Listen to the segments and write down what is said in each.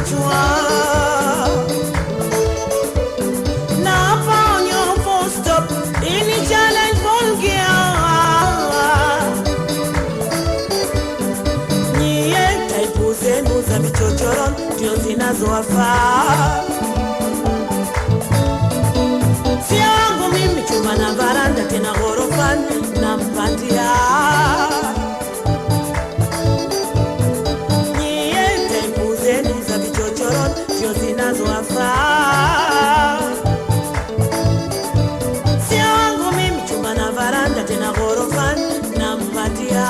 kichwa. Na hapa onyo full stop, ini challenge volgia. Nyie taipu zenu za vichochoro ndio zinazowafaa. Sio wangu mimi chumba na varanda tena ghorofani nampatia. Nyie taipu zenu za vichochoro ndio zinazowafaa. Sio wangu mimi chumba na varanda tena ghorofani nampatia.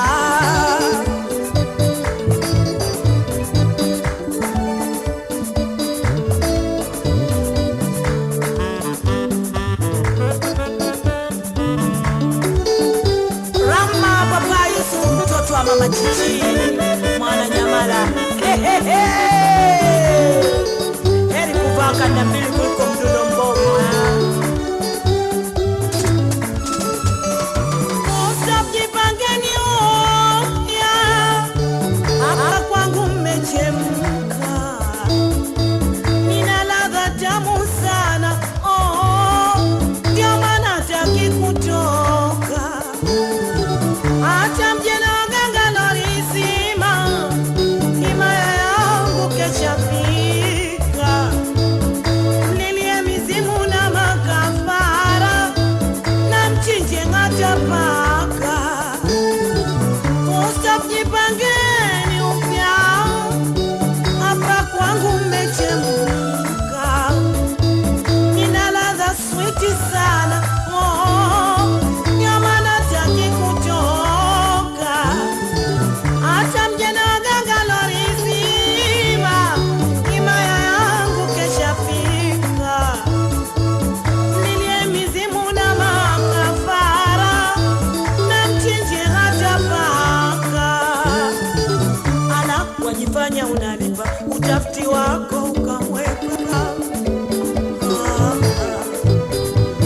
Mama chichi, mwana nyamala. Heri kuvaka na mbili kuliko mdudo mbogo. Stop jipangeni ya hapa kwangu mmechemka. Nina ladha tamu sana. Ndio maana hataki kutoka. Acha mjena Shafika, mlilie mizimu na makafara na mchinje ng'ata paka. Stop jipangeni upya, hapa kwangu mmechemka. Nina ladha switi sana, nyama nataki kutoka. Acha mjana waganga lorizi, wajifanya unalipa utafiti wako ukamweka.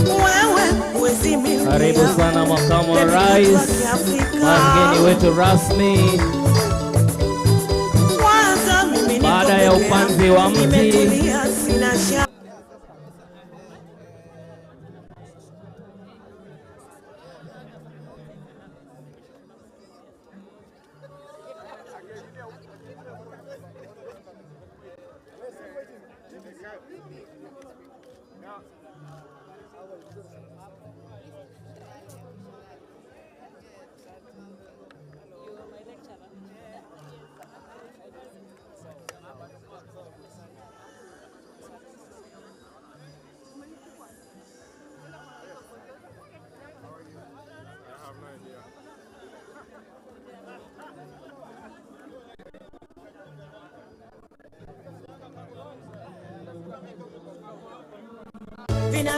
Wewe uwezimi. Karibu sana makamu wa rais, wageni wetu rasmi. Baada ya upanzi wa mti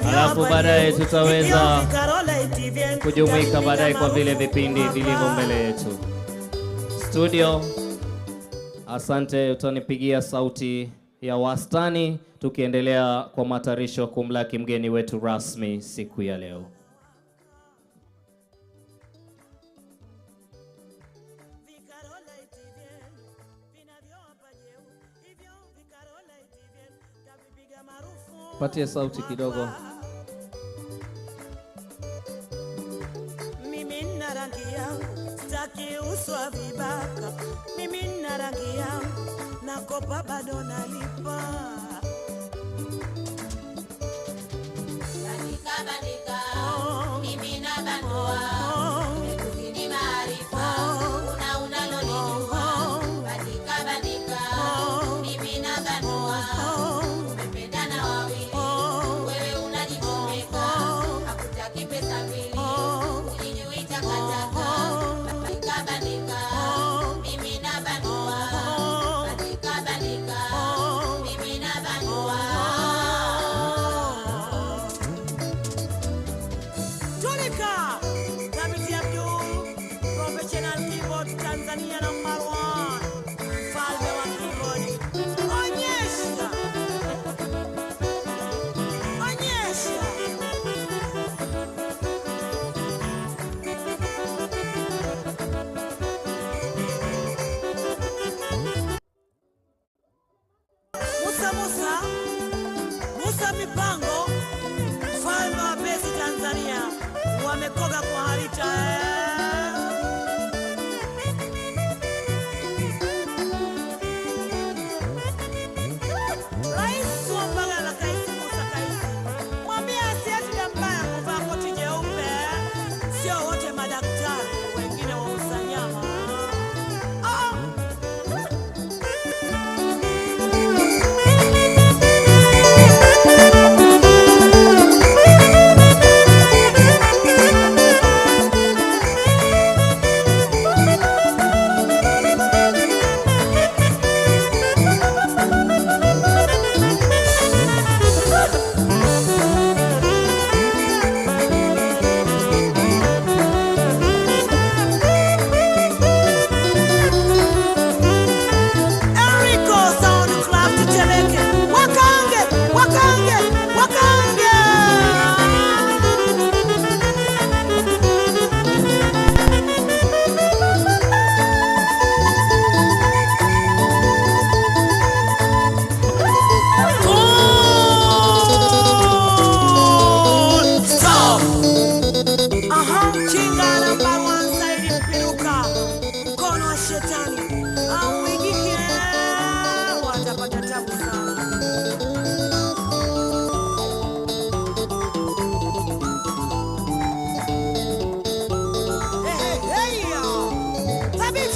alafu baadaye tutaweza kujumuika baadaye kwa vile vipindi vilivyo mbele yetu. Studio, asante, utanipigia sauti ya wastani tukiendelea kwa matayarisho kumlaki mgeni wetu rasmi siku ya leo. Patie sauti kidogo. Mimi nina rangi yangu, sitaki uswa vibaka. Mimi nina rangi yangu, nakopa bado nalipa. Bandika, mimi na bandua. Mekuzidi maarifa, unalonijua. Bandika, mimi na bandua. Umependana wawili, wewe unajipomeka. Hakutaki pesa mbili, ujinyui takataka. Bandika, mimi na bandua. Bandika, mimi na bandua. Tanzania number 1, mfalme wa keyboard. Onyesha, onyesha. Musa Vipingo, mfalme wa pesi Tanzania, wamekoga kwa harita. Rais wa Mbagala Kaisi Musa Kaisi, mwambie asiache mbaya kuvaa koti jeupe, sio wote madaktari, wengine wauza nyama.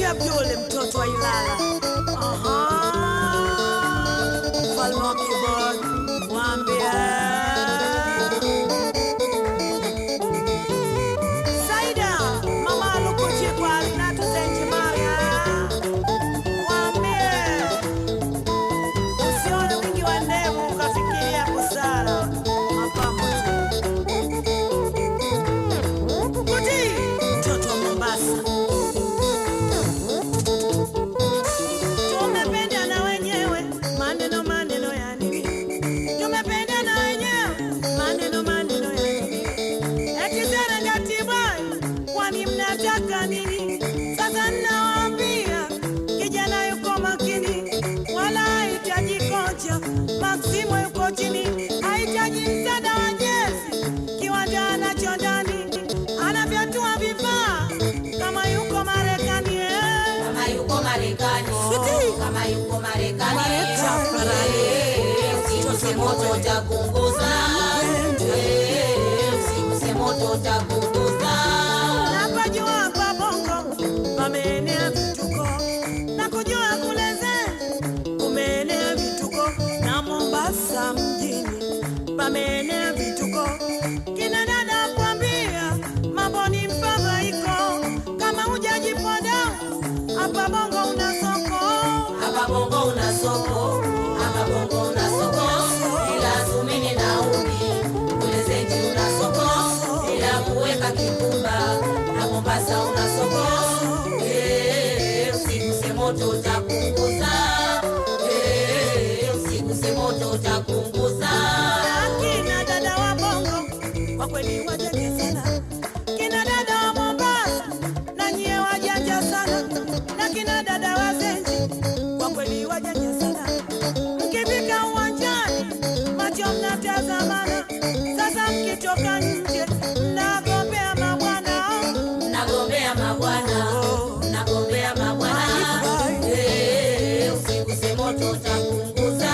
Yule mtoto wa Ilala, mfalme wa keyboard, mwambie Saida, mama alukuchi kwa Linatu Zenji Maria, mwambie usione wingi wa ndevu ukafikiria busara, mapambo tu. Kuti, mtoto wa Mombasa, sasa nawaambia kijana yuko makini, wala hahitaji kocha. Maksimo yuko chini, hahitaji msaada wa jezi, kiwanja anacho ndani, anavyatua vifaa kama yuko Marekani, kama yuko Marekani, kama yuko Marekani. Usiguse moto utapunguza, usiguse moto utapunguza. Napajua kwa Bongo pameenea vituko, na kujua kuleze kumeenea vituko, na Mombasa mjini pameenea vituko. Kina dada kuambia mambo ni mfadhaiko, kama hujajipoda hapa Bongo una soko, hapa Bongo una soko, hapa Bongo una soko. Ila sumini na umi kule Zenji una soko, ila kuweka kipumba na Mombasa una soko. Usiguse moto utapunguza, usiguse moto utapunguza. Kina dada wa Bongo kwa kweli wajanja sana, kina dada wa Mombasa na nyie wajanja sana, na kina dada wa Zenji kwa kweli wajanja sana. Mkifika uwanjani macho mnatazamana, sasa mkitoka nje mnagombea mabwana, mnagombea mabwana, mnagombea mabwana. Usiguse moto utapunguza,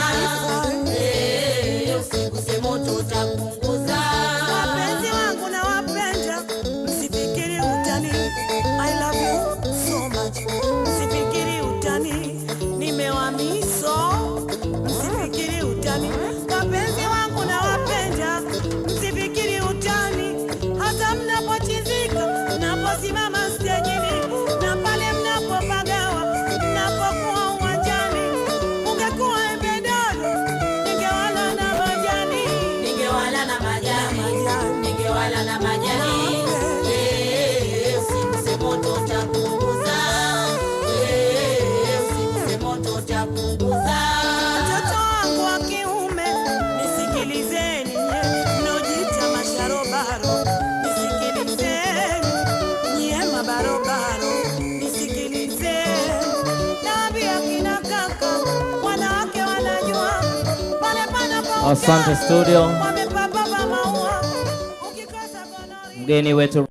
usiguse moto utapunguza. Wapenzi wangu na Asante studio. Mgeni wetu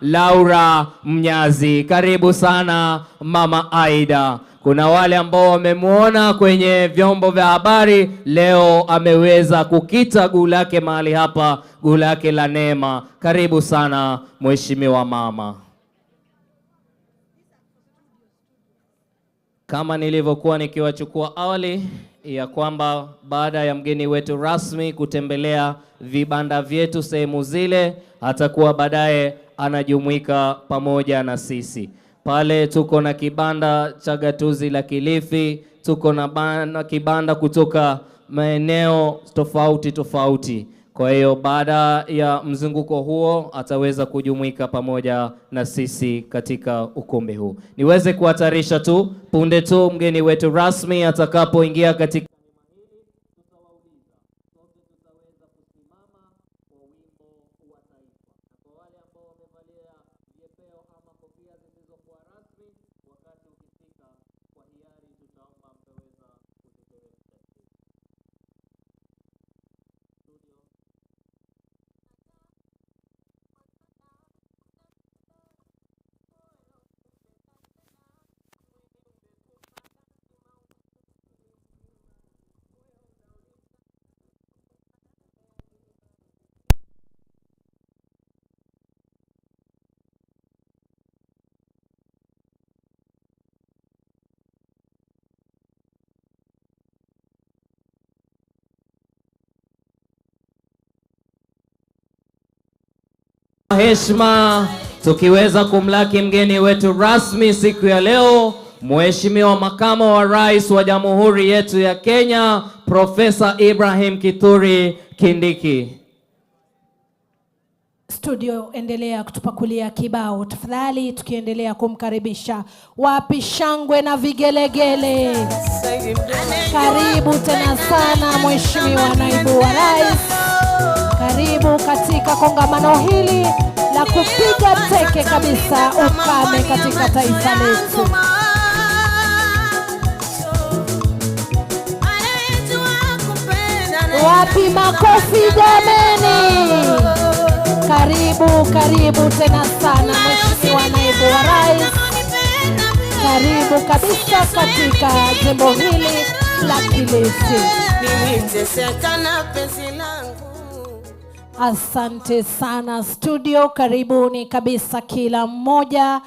Laura Mnyazi. Karibu sana Mama Aida. Kuna wale ambao wamemuona kwenye vyombo vya habari, leo ameweza kukita guu lake mahali hapa, guu lake la neema. Karibu sana Mheshimiwa Mama. Kama nilivyokuwa nikiwachukua awali ya kwamba baada ya mgeni wetu rasmi kutembelea vibanda vyetu sehemu zile, atakuwa baadaye anajumuika pamoja na sisi. Pale tuko na kibanda cha gatuzi la Kilifi, tuko na kibanda kutoka maeneo tofauti tofauti. Kwa hiyo baada ya mzunguko huo ataweza kujumuika pamoja na sisi katika ukumbi huu. Niweze kuhatarisha tu punde tu mgeni wetu rasmi atakapoingia katika heshima tukiweza kumlaki mgeni wetu rasmi siku ya leo, Mheshimiwa Makamo wa Rais wa Jamhuri yetu ya Kenya, Profesa Ibrahim Kithure Kindiki. Studio, endelea kutupakulia kibao tafadhali, tukiendelea kumkaribisha. Wapi shangwe na vigelegele? Karibu tena sana Mheshimiwa Naibu wa Rais. Karibu katika kongamano hili la kupiga teke kabisa ukame katika taifa letu. Wapi makofi jameni? Karibu tena sana Mheshimiwa Naibu wa Rais. Karibu kabisa katika jimbo hili la Kilifi. Asante sana studio, karibuni kabisa kila mmoja.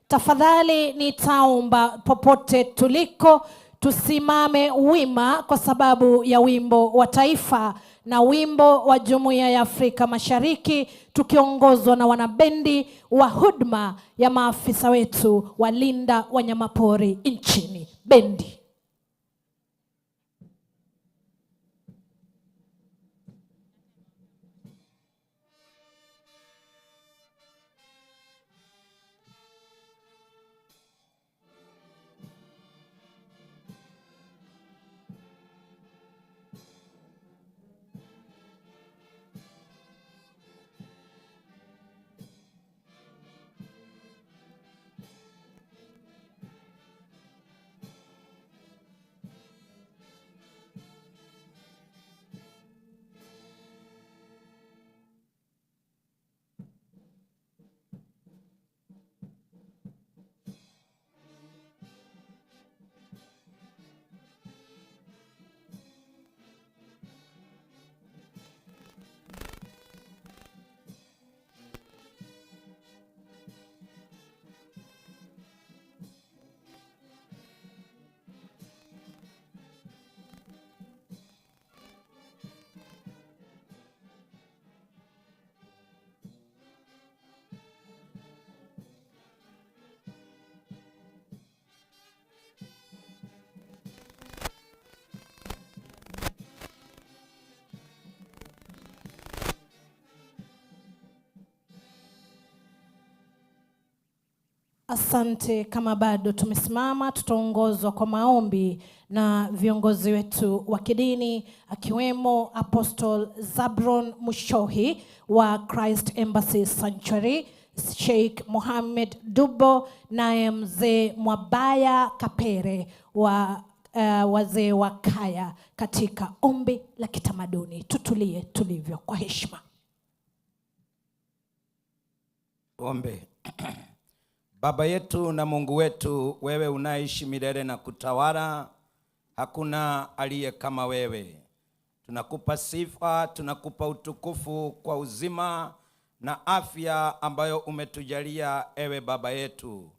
Tafadhali nitaomba popote tuliko tusimame wima kwa sababu ya wimbo wa taifa na wimbo wa Jumuiya ya Afrika Mashariki, tukiongozwa na wanabendi wa huduma ya maafisa wetu walinda wanyamapori nchini. Bendi. Asante. Kama bado tumesimama, tutaongozwa kwa maombi na viongozi wetu wa kidini akiwemo Apostle Zabron Mushohi wa Christ Embassy Sanctuary, Sheikh Mohamed Dubo, naye mzee Mwabaya Kapere wa wazee wa kaya katika ombi la kitamaduni. Tutulie tulivyo kwa heshima. Ombe. Baba yetu na Mungu wetu, wewe unaishi milele na kutawala, hakuna aliye kama wewe. Tunakupa sifa, tunakupa utukufu kwa uzima na afya ambayo umetujalia ewe Baba yetu.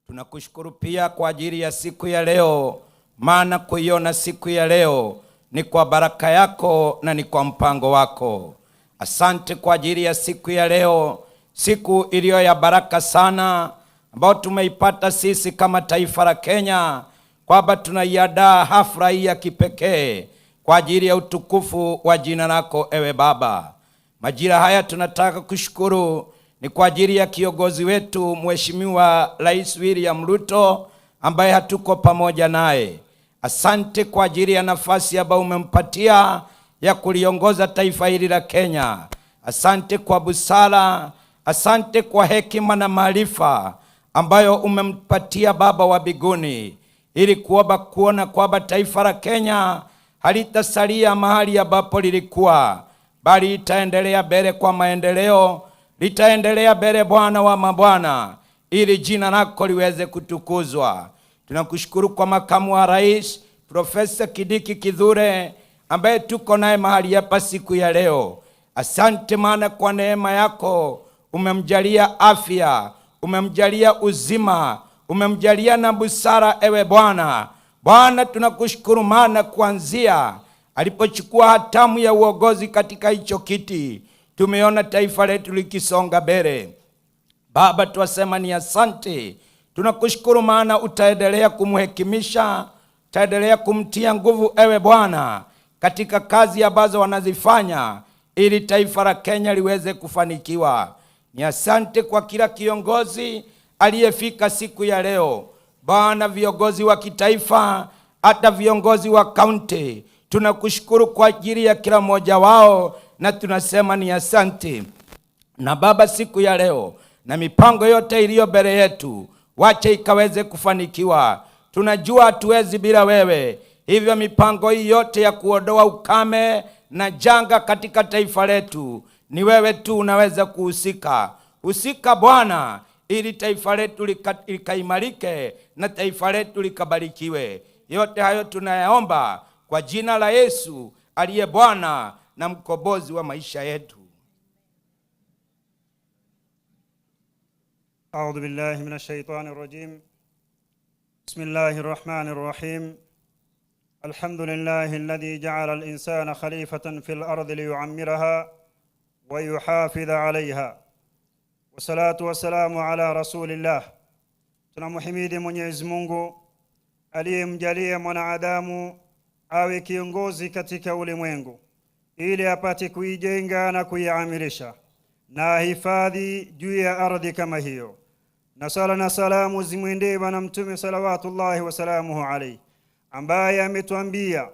Tunakushukuru pia kwa ajili ya siku ya leo, maana kuiona siku ya leo ni kwa baraka yako na ni kwa mpango wako. Asante kwa ajili ya siku ya leo, siku iliyo ya baraka sana ambao tumeipata sisi kama taifa la Kenya, kwamba tunaiandaa hafla hii ya kipekee kwa ajili ya utukufu wa jina lako ewe Baba. Majira haya tunataka kushukuru ni kwa ajili ya kiongozi wetu Mheshimiwa Rais William Ruto ambaye hatuko pamoja naye. Asante kwa ajili ya nafasi ambayo umempatia ya kuliongoza taifa hili la Kenya. Asante kwa busara, asante kwa hekima na maarifa ambayo umempatia Baba wa mbinguni, ili kuona kwamba taifa la Kenya halitasalia mahali ambapo lilikuwa, bali litaendelea mbele kwa maendeleo, litaendelea mbele Bwana wa mabwana, ili jina lako liweze kutukuzwa. Tunakushukuru kwa makamu wa rais Profesa Kidiki Kithure ambaye tuko naye mahali hapa siku ya leo. Asante maana kwa neema yako umemjalia afya, umemjalia uzima, umemjalia na busara ewe Bwana. Bwana tunakushukuru maana kuanzia alipochukua hatamu ya uongozi katika hicho kiti, tumeona taifa letu likisonga mbele. Baba tuwasema ni asante. Tunakushukuru maana utaendelea kumhekimisha, utaendelea kumtia nguvu ewe Bwana katika kazi ambazo wanazifanya ili taifa la Kenya liweze kufanikiwa. Ni asante kwa kila kiongozi aliyefika siku ya leo. Bwana, viongozi wa kitaifa, hata viongozi wa kaunti, tunakushukuru kwa ajili ya kila mmoja wao na tunasema ni asante. Na Baba, siku ya leo na mipango yote iliyo mbele yetu, wacha ikaweze kufanikiwa. Tunajua hatuwezi bila wewe. Hivyo mipango hii yote ya kuondoa ukame na janga katika taifa letu, ni wewe tu unaweza kuhusika. Husika Bwana, ili taifa letu likaimarike na taifa letu likabarikiwe. Yote hayo tunayaomba kwa jina la Yesu aliye Bwana na mkombozi wa maisha yetu. أعوذ بالله من الشيطان الرجيم. بسم الله الرحمن الرحيم. الحمد لله الذي جعل الإنسان خليفة في الأرض ليعمرها ويحافظ عليها. والصلاة والسلام على رسول الله. Tunamhimidi Mwenyezi Mungu aliyemjalia mwanadamu awe kiongozi katika ulimwengu ili apate kuijenga na kuiamirisha na hifadhi juu ya ardhi kama hiyo. Na sala na salamu zimwendee Bwana Mtume salawatullahi wa salamuhu alayhi, ambaye ametuambia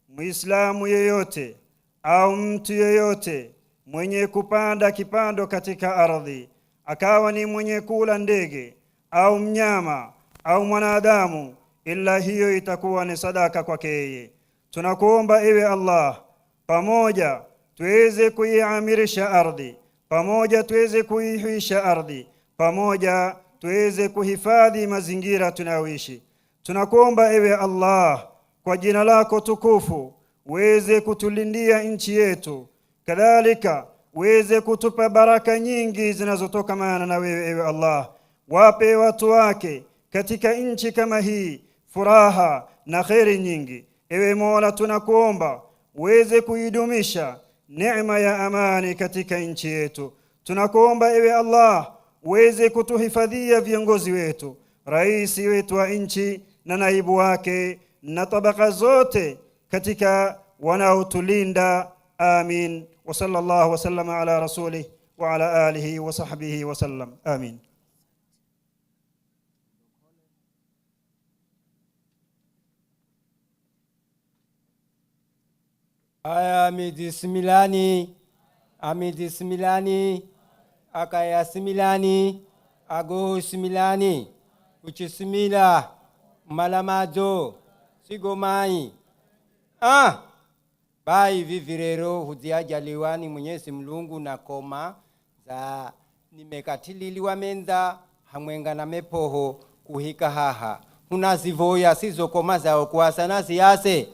Muislamu yeyote au mtu yeyote mwenye kupanda kipando katika ardhi, akawa ni mwenye kula ndege au mnyama au mwanadamu, ila hiyo itakuwa ni sadaka kwake yeye. Tunakuomba ewe Allah, pamoja tuweze kuiamirisha ardhi, pamoja tuweze kuihuisha ardhi, pamoja tuweze kuhifadhi mazingira tunayoishi. Tunakuomba ewe Allah, kwa jina lako tukufu uweze kutulindia nchi yetu, kadhalika uweze kutupa baraka nyingi zinazotokana na wewe ewe Allah. Wape watu wake katika nchi kama hii furaha na kheri nyingi. Ewe Mola, tunakuomba uweze kuidumisha neema ya amani katika nchi yetu. Tunakuomba ewe Allah uweze kutuhifadhia viongozi wetu, rais wetu wa nchi na naibu wake na tabaka zote katika wanaotulinda. Amin. Wa sallallahu wa sallama ala rasulih wa ala alihi wa sahbihi wa sallam. Amin. Amidi similani, akaya similani, ago similani, uchisimila, malamazo, sigomai. Bai vivirero huziajaliwani Mwenyezi Mulungu na koma za nimekatililiwa menza hamwenga na mepoho kuhika haha. Hunazivoya sizo koma zao kuhasana siyase.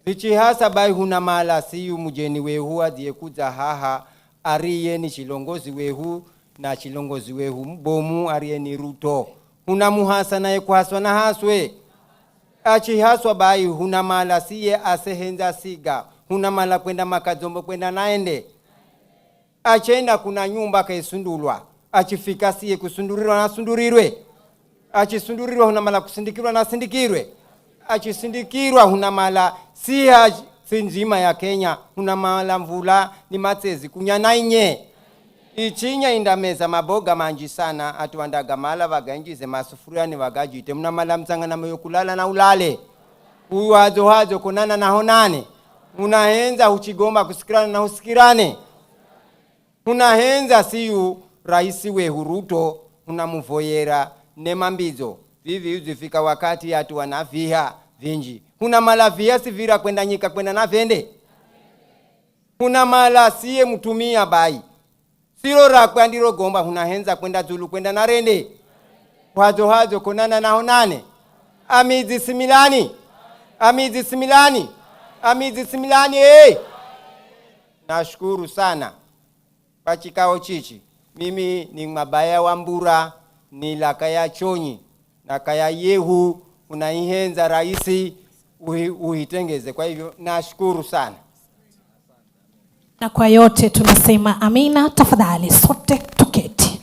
Zichi hasa bai huna mala siyu mujeni wehu adhiye kuza haha. Ariye ni chilongozi wehu na chilongozi wehu mbomu ariye ni Ruto. Huna muhasana ye kuhaswa na haswe. Achi haswa bai huna mala siye asehenza siga. Huna mala kwenda makazombo kwenda naende. Achenda kuna nyumba kaisundulwa. Achifika siye kusundurirwa na sundurirwe. Achisundurirwa huna mala kusindikirwa na sindikirwe. Achisindikirwa huna mala siya sinzima ya Kenya. Huna mala mvula ni matezi kunyana inye. Ichinya indameza maboga manji sana. Atuandaga mala waganjize masufuria ni wagajite. Muna mala mzanga na myokulala na ulale. Uwazo hazo kunana na honane. Unahenza uchigoma kusikirana na usikirane. Unahenza siyu raisi wehu Ruto. Unamuvoyera nemambizo. Vivi uzifika wakati atu wanaviha vinji. Huna mala via sivira kwenda nyika kwenda na vende. Huna mala siye mtumia bai. Siro rakwe andiro gomba hunahenza kwenda Zulu kwenda na rende. Wazo hazo konana na honane. Amizi similani. Amizi similani. Amizi similani. Nashukuru sana. Pachikao chichi. Mimi ni mabaya wa Mbura. Ni lakaya chonyi. Na kaya yehu unaihenza raisi uhitengeze. Kwa hivyo nashukuru sana. Na kwa yote tunasema amina. Tafadhali sote tuketi.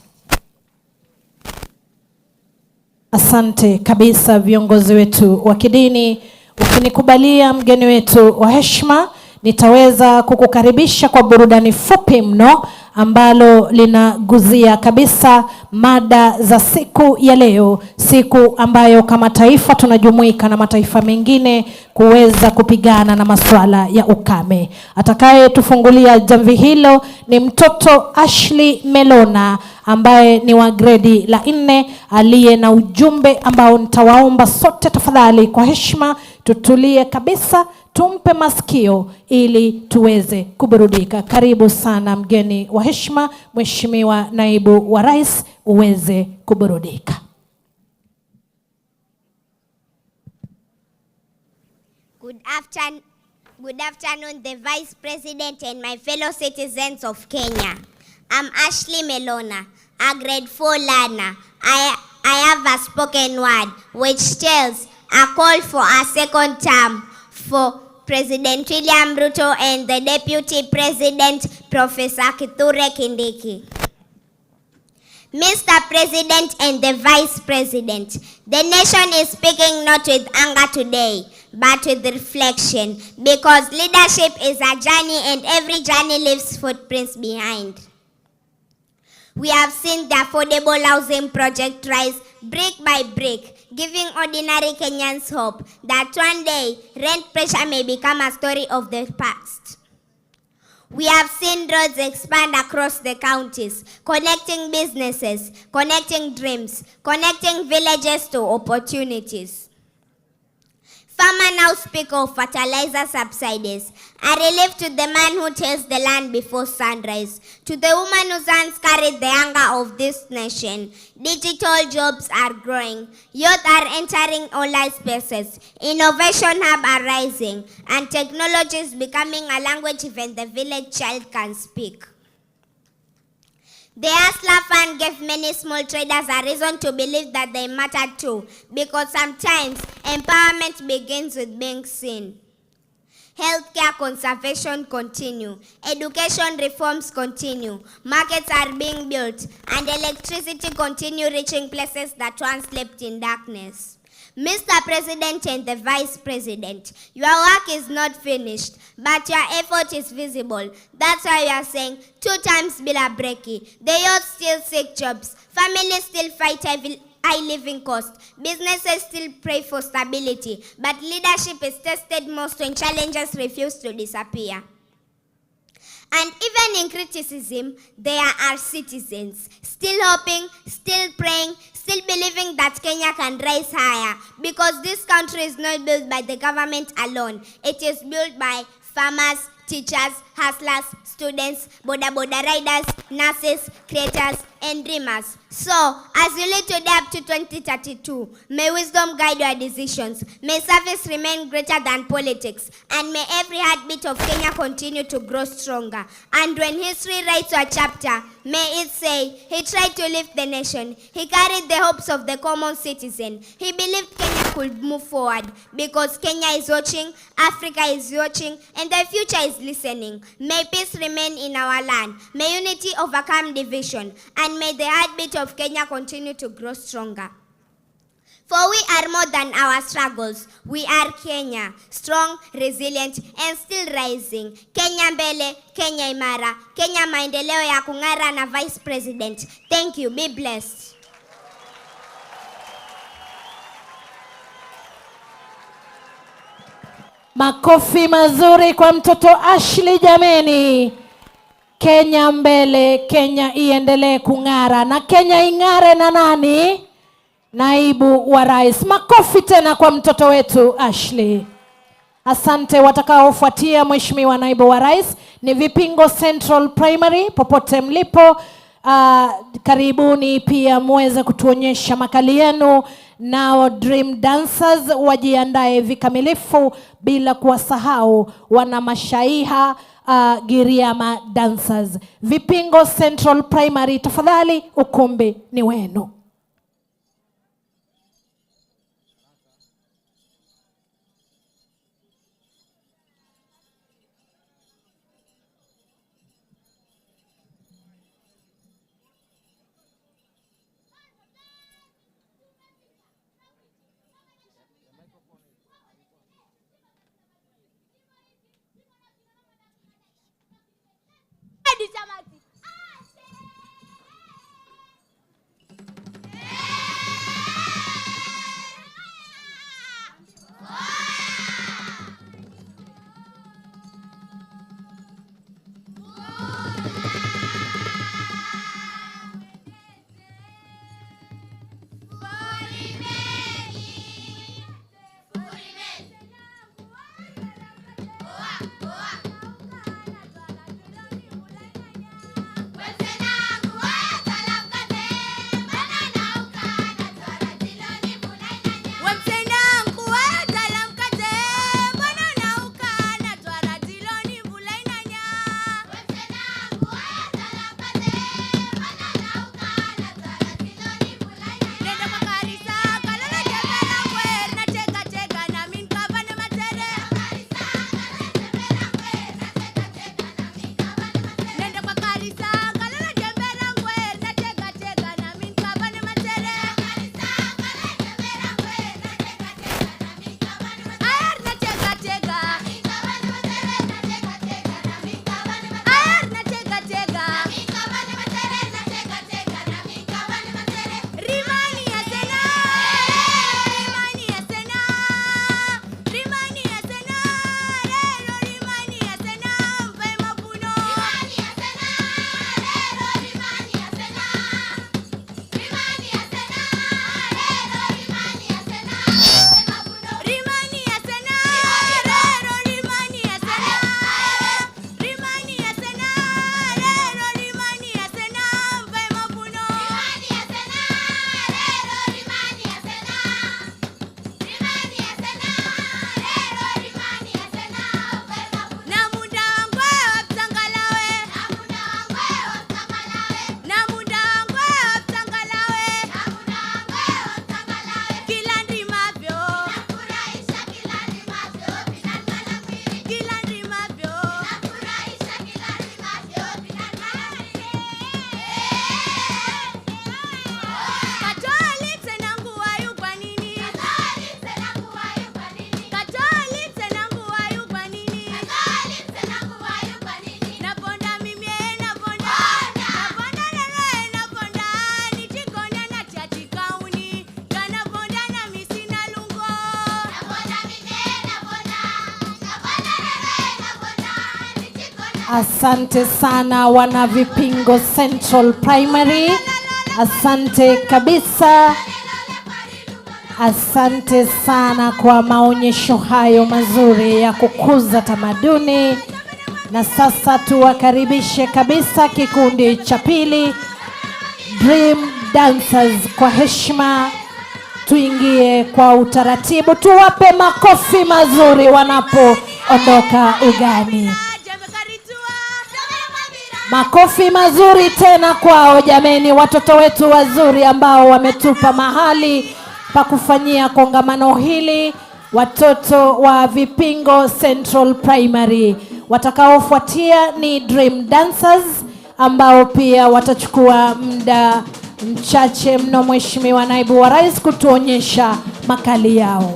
Asante kabisa viongozi wetu wa kidini. Ukinikubalia mgeni wetu wa heshima, nitaweza kukukaribisha kwa burudani fupi mno ambalo linaguzia kabisa mada za siku ya leo, siku ambayo kama taifa tunajumuika na mataifa mengine kuweza kupigana na masuala ya ukame. Atakaye tufungulia jamvi hilo ni mtoto Ashley Melona ambaye ni wa gredi la 4 aliye na ujumbe ambao nitawaomba sote tafadhali kwa heshima tutulie kabisa, tumpe masikio ili tuweze kuburudika. Karibu sana mgeni wa heshima, Mheshimiwa Naibu wa Rais, uweze kuburudika. Good afternoon, the Vice President and my fellow citizens of Kenya. I'm Ashley Melona, a grade 4 learner. I have a spoken word which tells a call for a second term for President William Ruto and the Deputy President, Professor Kithure Kindiki. Mr. President and the Vice President, the nation is speaking not with anger today, but with reflection, because leadership is a journey and every journey leaves footprints behind. We have seen the affordable housing project rise brick by brick, giving ordinary Kenyans hope that one day rent pressure may become a story of the past. We have seen roads expand across the counties, connecting businesses, connecting dreams, connecting villages to opportunities. Farmers now speak of fertilizer subsidies, a relief to the man who tills the land before sunrise, to the woman whose hands carry the hunger of this nation. Digital jobs are growing, youth are entering online spaces, innovation hub are rising, and technology is becoming a language even the village child can speak. The Hustler Fund gave many small traders a reason to believe that they matter too, because sometimes empowerment begins with being seen. Healthcare conservation continue, education reforms continue, markets are being built, and electricity continue reaching places that once slept in darkness. Mr. President and the Vice President, your work is not finished, but your effort is visible. That's why we are saying 2 times bila breki. The youth still seek jobs. Families still fight high living cost. Businesses still pray for stability, but leadership is tested most when challenges refuse to disappear. And even in criticism, there are citizens still hoping, still praying, still believing that Kenya can rise higher, because this country is not built by the government alone. It is built by farmers, teachers, hustlers, students, boda riders, nurses, creators, and dreamers. So, as you lead today up to 2032, may wisdom guide your decisions, may service remain greater than politics, and may every heartbeat of Kenya continue to grow stronger. And when history writes a chapter, may it say, he tried to lift the nation, he carried the hopes of the common citizen, he believed Kenya could move forward, because Kenya is watching, Africa is watching, and the future is listening. May peace remain in our land, may unity overcome division, and may the heartbeat of Kenya continue to grow stronger. For we are more than our struggles. We are Kenya, strong, resilient, and still rising. Kenya mbele, Kenya imara, Kenya maendeleo ya kung'ara na Vice President. Thank you. Be blessed. Makofi mazuri kwa mtoto Ashley jameni. Kenya mbele, Kenya iendelee kung'ara, na Kenya ing'are na nani? Naibu wa Rais. Makofi tena kwa mtoto wetu Ashley. Asante. Watakaofuatia Mheshimiwa Naibu wa Rais ni Vipingo Central Primary. Popote mlipo, karibuni pia muweze kutuonyesha makali yenu. Nao Dream Dancers wajiandae vikamilifu, bila kuwasahau wana mashaiha Giriama Dancers. Vipingo Central Primary, tafadhali ukumbi ni wenu. Asante sana wana Vipingo Central Primary. Asante kabisa. Asante sana kwa maonyesho hayo mazuri ya kukuza tamaduni. Na sasa tuwakaribishe kabisa kikundi cha pili, Dream Dancers, kwa heshima. Tuingie kwa utaratibu, tuwape makofi mazuri wanapoondoka ugani. Makofi mazuri tena kwao jameni, watoto wetu wazuri ambao wametupa mahali pa kufanyia kongamano hili, watoto wa Vipingo Central Primary. Watakaofuatia ni Dream Dancers ambao pia watachukua muda mchache mno, Mheshimiwa Naibu wa Rais, kutuonyesha makali yao.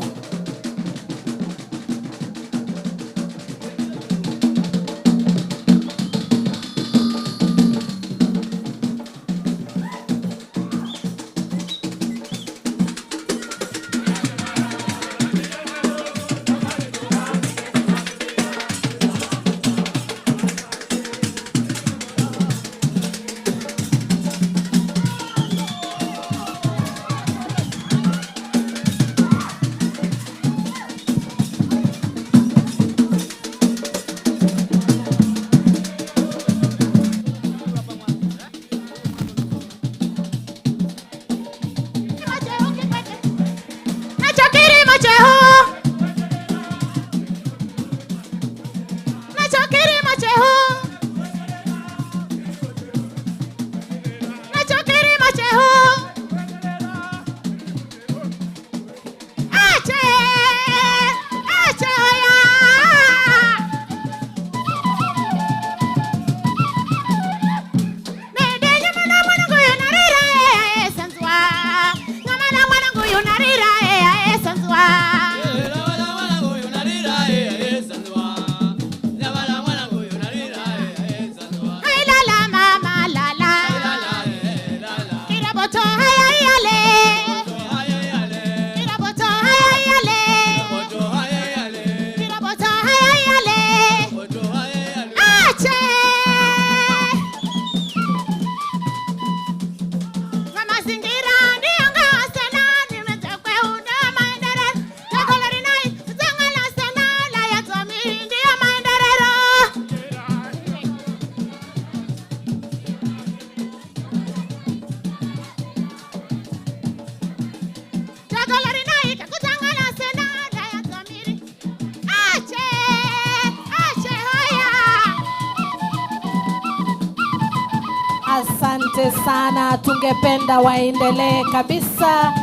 Asante sana, tungependa waendelee kabisa,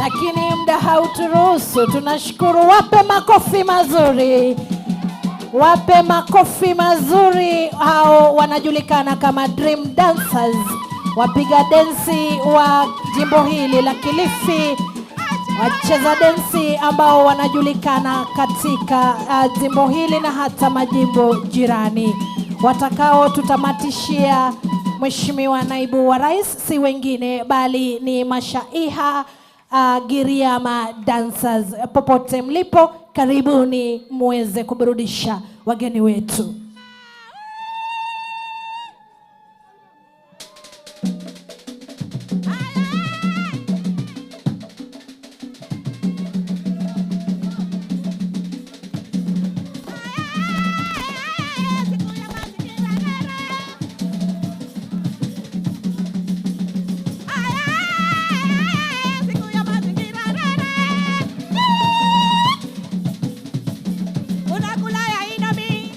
lakini muda hauturuhusu. Tunashukuru, wape makofi mazuri. Wape makofi mazuri. Hao wanajulikana kama Dream Dancers, wapiga densi wa jimbo hili la Kilifi, wacheza densi ambao wanajulikana katika jimbo hili na hata majimbo jirani. Watakao tutamatishia Mheshimiwa Naibu wa Rais si wengine bali ni Mashaiha Giriama Dancers. Popote mlipo, karibuni muweze kuburudisha wageni wetu. Unakula ya indomie,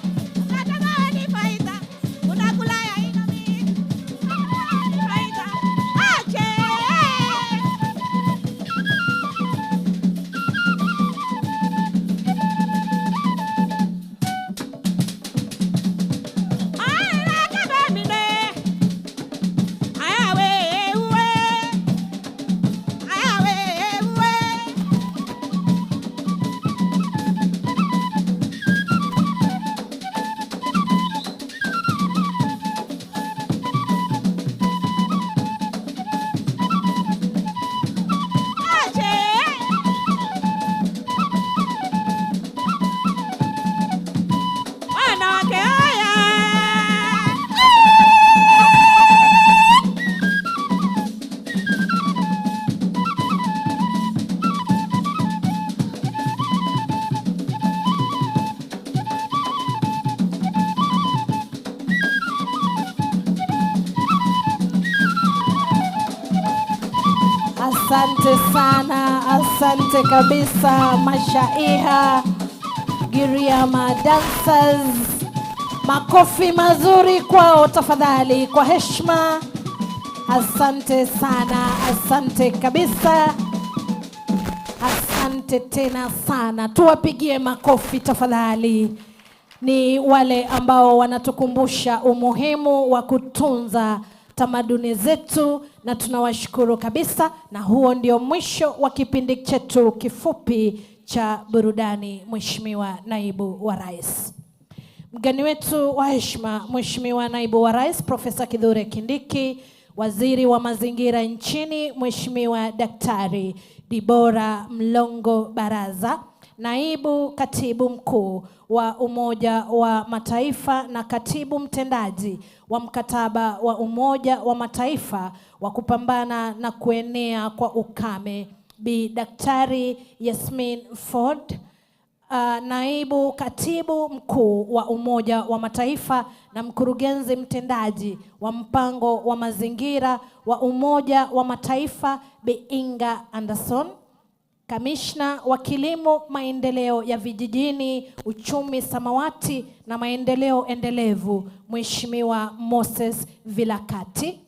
Asante sana, asante kabisa Mashaiha, Giriama dancers. Makofi mazuri kwao tafadhali kwa heshima. Asante sana, asante kabisa. Asante tena sana. Tuwapigie makofi tafadhali. Ni wale ambao wanatukumbusha umuhimu wa kutunza tamaduni zetu na tunawashukuru kabisa, na huo ndio mwisho wa kipindi chetu kifupi cha burudani. Mheshimiwa Naibu wa Rais. Mgeni wetu wa heshima, Mheshimiwa Naibu wa Rais Profesa Kithure Kindiki, Waziri wa Mazingira nchini Mheshimiwa Daktari Dibora Mlongo Baraza, Naibu Katibu Mkuu wa Umoja wa Mataifa na Katibu Mtendaji wa Mkataba wa Umoja wa Mataifa wa kupambana na kuenea kwa ukame, Bi Daktari Yasmin Ford, Naibu Katibu Mkuu wa Umoja wa Mataifa na Mkurugenzi Mtendaji wa Mpango wa Mazingira wa Umoja wa Mataifa, Bi Inga Anderson, Kamishna wa Kilimo, Maendeleo ya Vijijini, Uchumi Samawati na Maendeleo Endelevu, Mheshimiwa Moses Vilakati,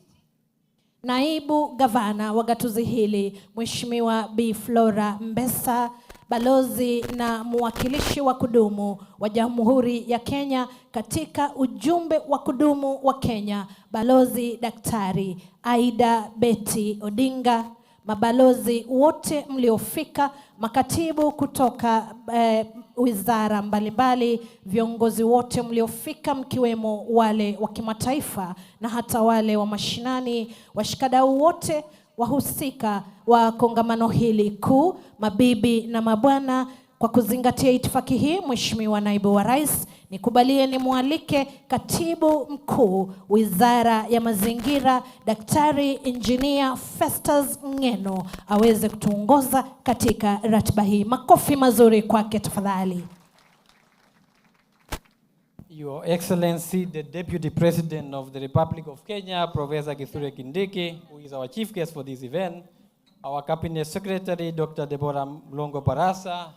Naibu Gavana wa gatuzi hili, Mheshimiwa Bi Flora Mbesa, Balozi na mwakilishi wa kudumu wa Jamhuri ya Kenya katika ujumbe wa kudumu wa Kenya, Balozi Daktari Aida Betty Odinga, mabalozi wote mliofika, makatibu kutoka wizara mbalimbali, viongozi wote mliofika mkiwemo wale wa kimataifa na hata wale wa mashinani, washikadau wote wahusika wa kongamano hili kuu, mabibi na mabwana. Kwa kuzingatia itifaki hii, Mheshimiwa Naibu wa Rais, nikubalie nimwalike Katibu Mkuu Wizara ya Mazingira, Daktari Engineer Festus Ngeno aweze kutuongoza katika ratiba hii. Makofi mazuri kwake tafadhali. Your Excellency, the Deputy President of the Republic of Kenya, Professor Kithure Kindiki, who is our chief guest for this event, our Cabinet Secretary, Dr. Deborah Mlongo Baraza,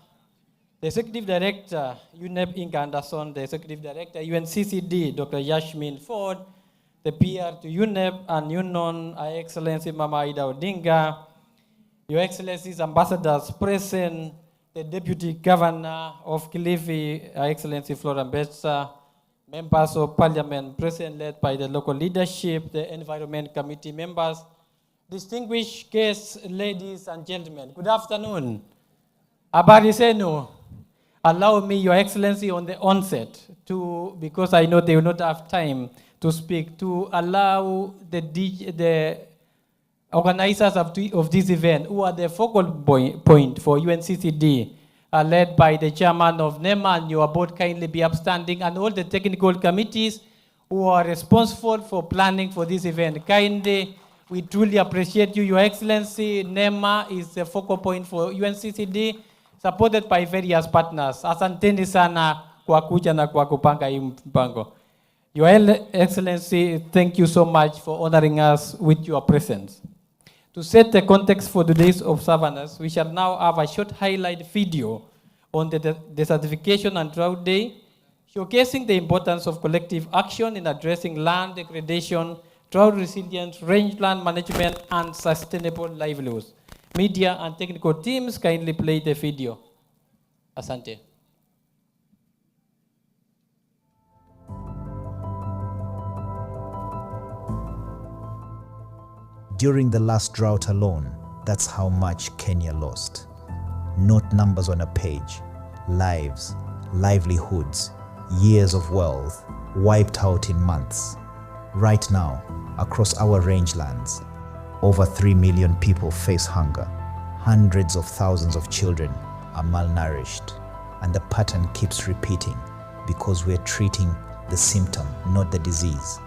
the Executive Director, UNEP Inga Anderson, the Executive Director, UNCCD, Dr. Yasmin Ford, the PR to UNEP and UNON, Her Excellency Mama Aida Odinga, Your Excellencies Ambassadors present, the Deputy Governor of Kilifi, Her Excellency Flora Mbesa, members of Parliament present led by the local leadership, the Environment Committee members, distinguished guests, ladies and gentlemen, good afternoon. Habari zenu. Allow me, Your Excellency, on the onset, because I know they will not have time to speak, to allow the organizers of this event, who are the focal point for UNCCD, led by the chairman of NEMA, and you are both kindly be upstanding, and all the technical committees who are responsible for planning for this event. Kindly, we truly appreciate you, Your Excellency. NEMA is the focal point for UNCCD, supported by various partners. Asanteni sana kwa kuja na kwa kupanga hii mpango. Your Excellency, thank you so much for honoring us with your presence. To set the context for today's observance, we shall now have a short highlight video on the Desertification and Drought Day, showcasing the importance of collective action in addressing land degradation, drought resilience, rangeland management, and sustainable livelihoods. Media and technical teams kindly play the video. Asante. During the last drought alone, that's how much Kenya lost. Not numbers on a page, lives, livelihoods, years of wealth wiped out in months. Right now, across our rangelands, over 3 million people face hunger. Hundreds of thousands of children are malnourished. And the pattern keeps repeating because we're treating the symptom, not the disease.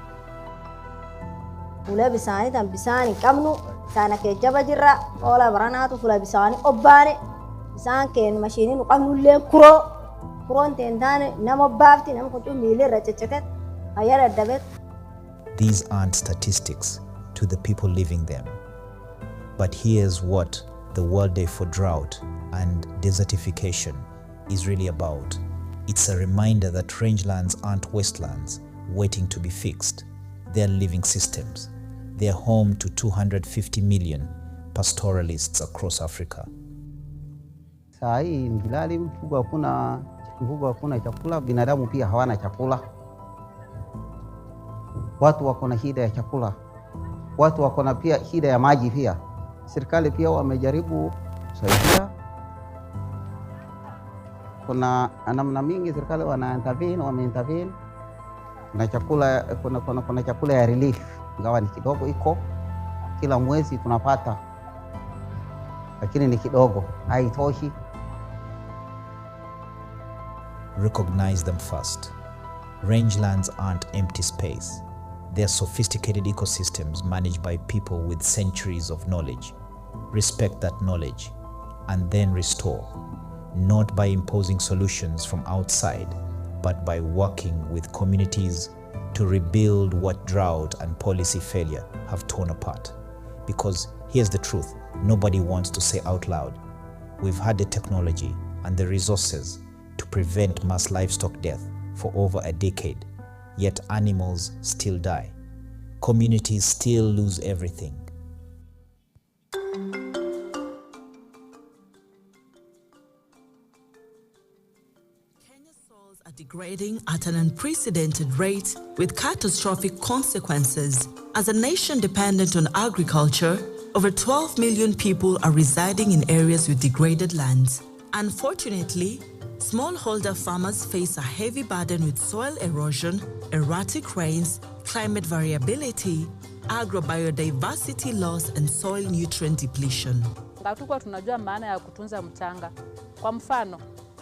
Fula bisani tan bisani kamnu sana ke jaba jirra ola baranatu fula bisani obbane bisan ken machine nu kamnu le kuron tentane namo bafti nam ko mile rachechetet ayara dabet. These aren't statistics to the people living them. But here's what the World Day for Drought and Desertification is really about. It's a reminder that rangelands aren't wastelands waiting to be fixed. They're living systems. They're home to 250 million pastoralists across Africa. Saa hii Mbilali mfugo hakuna chakula, binadamu pia hawana chakula. Watu wako na shida ya chakula. Watu wako na pia shida ya maji pia. Serikali pia wamejaribu kusaidia. Kuna namna mingi serikali wameintervene. Kuna chakula kuna chakula ya relief, ingawa ni kidogo iko. Kila mwezi tunapata. Lakini ni kidogo, haitoshi. Recognize them first. Rangelands aren't empty space. They're sophisticated ecosystems managed by people with centuries of knowledge. Respect that knowledge and then restore, not by imposing solutions from outside, but by working with communities to rebuild what drought and policy failure have torn apart. Because here's the truth, nobody wants to say out loud, we've had the technology and the resources to prevent mass livestock death for over a decade, yet animals still die. Communities still lose everything. Kenya's soils are degrading at an unprecedented rate with catastrophic consequences. As a nation dependent on agriculture, over 12 million people are residing in areas with degraded lands. Unfortunately, smallholder farmers face a heavy burden with soil erosion, erratic rains, climate variability, agrobiodiversity loss, and soil nutrient depletion. Hatukuwa tunajua maana ya kutunza mchanga. Kwa mfano,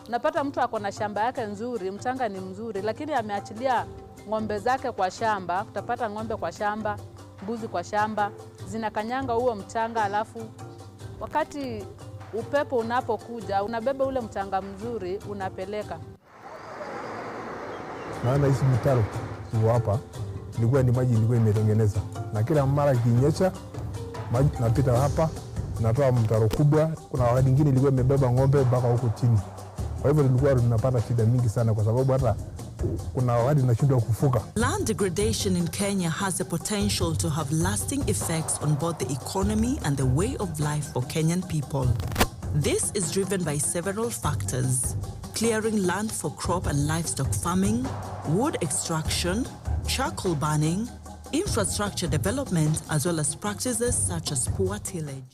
unapata mtu ako na shamba yake nzuri, mchanga ni mzuri, lakini ameachilia ng'ombe zake kwa shamba. Utapata ng'ombe kwa shamba, mbuzi kwa shamba, zinakanyanga huo mchanga, alafu wakati upepo unapokuja unabeba ule mchanga mzuri unapeleka. Maana hizi mitaro ziko hapa ilikuwa ni maji ilikuwa imetengeneza, na kila mara kinyesha maji napita hapa natoa mtaro kubwa. Kuna wakati mwingine ilikuwa imebeba ng'ombe mpaka huko chini. Kwa hivyo tulikuwa tunapata shida mingi sana, kwa sababu hata kuna wakati tunashindwa kufuka. Land degradation in Kenya has the potential to have lasting effects on both the economy and the way of life for Kenyan people. This is driven by several factors: clearing land for crop and livestock farming, wood extraction, charcoal burning, infrastructure development, as well as practices such as poor tillage.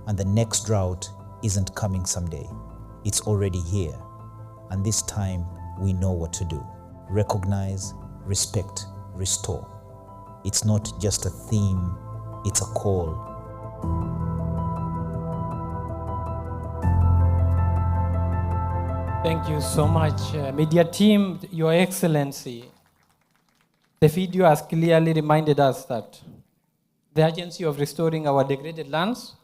And the next drought isn't coming someday. It's already here. And this time, we know what to do. Recognize, respect, restore. It's not just a theme, it's a call. Thank you so much, media team, Your Excellency. The video has clearly reminded us that the urgency of restoring our degraded lands,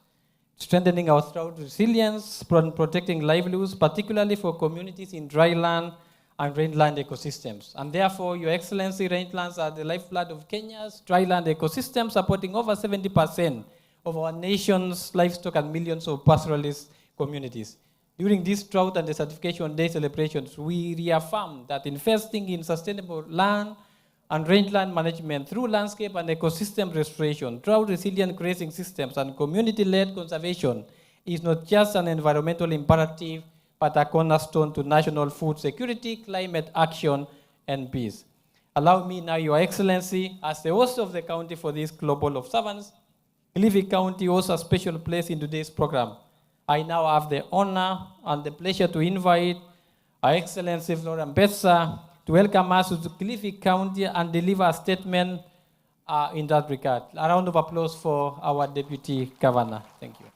strengthening our drought resilience, protecting livelihoods, particularly for communities in dry land and rangeland ecosystems. And therefore, Your Excellency, rangelands are the lifeblood of Kenya's dryland ecosystem, supporting over 70% of our nation's livestock and millions of pastoralist communities. During this Drought and Desertification Day celebrations, we reaffirm that investing in sustainable land and rangeland management through landscape and ecosystem restoration, drought-resilient grazing systems, and community-led conservation is not just an environmental imperative, but a cornerstone to national food security, climate action, and peace. Allow me now, Your Excellency, as the host of the county for this global observance, Kilifi County holds a special place in today's program. I now have the honor and the pleasure to invite Her Excellency Flora Mbetsa to welcome us to Kilifi County and deliver a statement in that regard. A round of applause for our Deputy Governor. Thank you.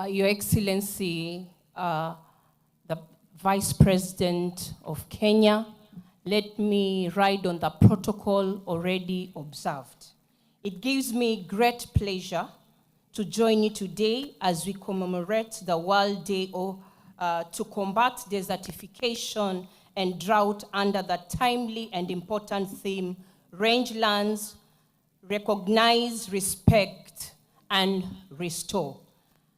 Your Excellency, the Vice President of Kenya, let me ride on the protocol already observed. It gives me great pleasure to join you today as we commemorate the World Day to combat desertification and drought under the timely and important theme, Rangelands, Recognize, Respect, and Restore.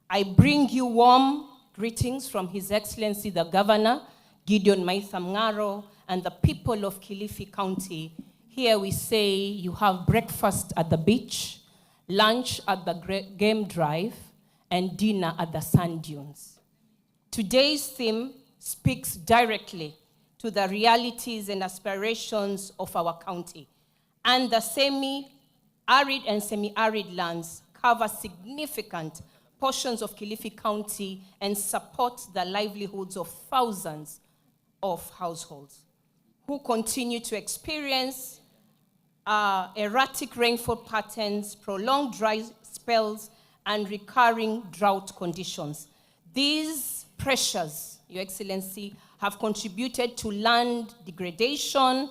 I bring you warm greetings from His Excellency the Governor, Gideon Maitha Mng'aro, and the people of Kilifi County. Here we say you have breakfast at the beach, lunch at the game drive, and dinner at the sand dunes. Today's theme speaks directly to the realities and aspirations of our county, and the semi-arid and semi-arid lands cover significant portions of Kilifi County and support the livelihoods of thousands of households who continue to experience erratic rainfall patterns, prolonged dry spells, and recurring drought conditions. These pressures, Your Excellency, have contributed to land degradation,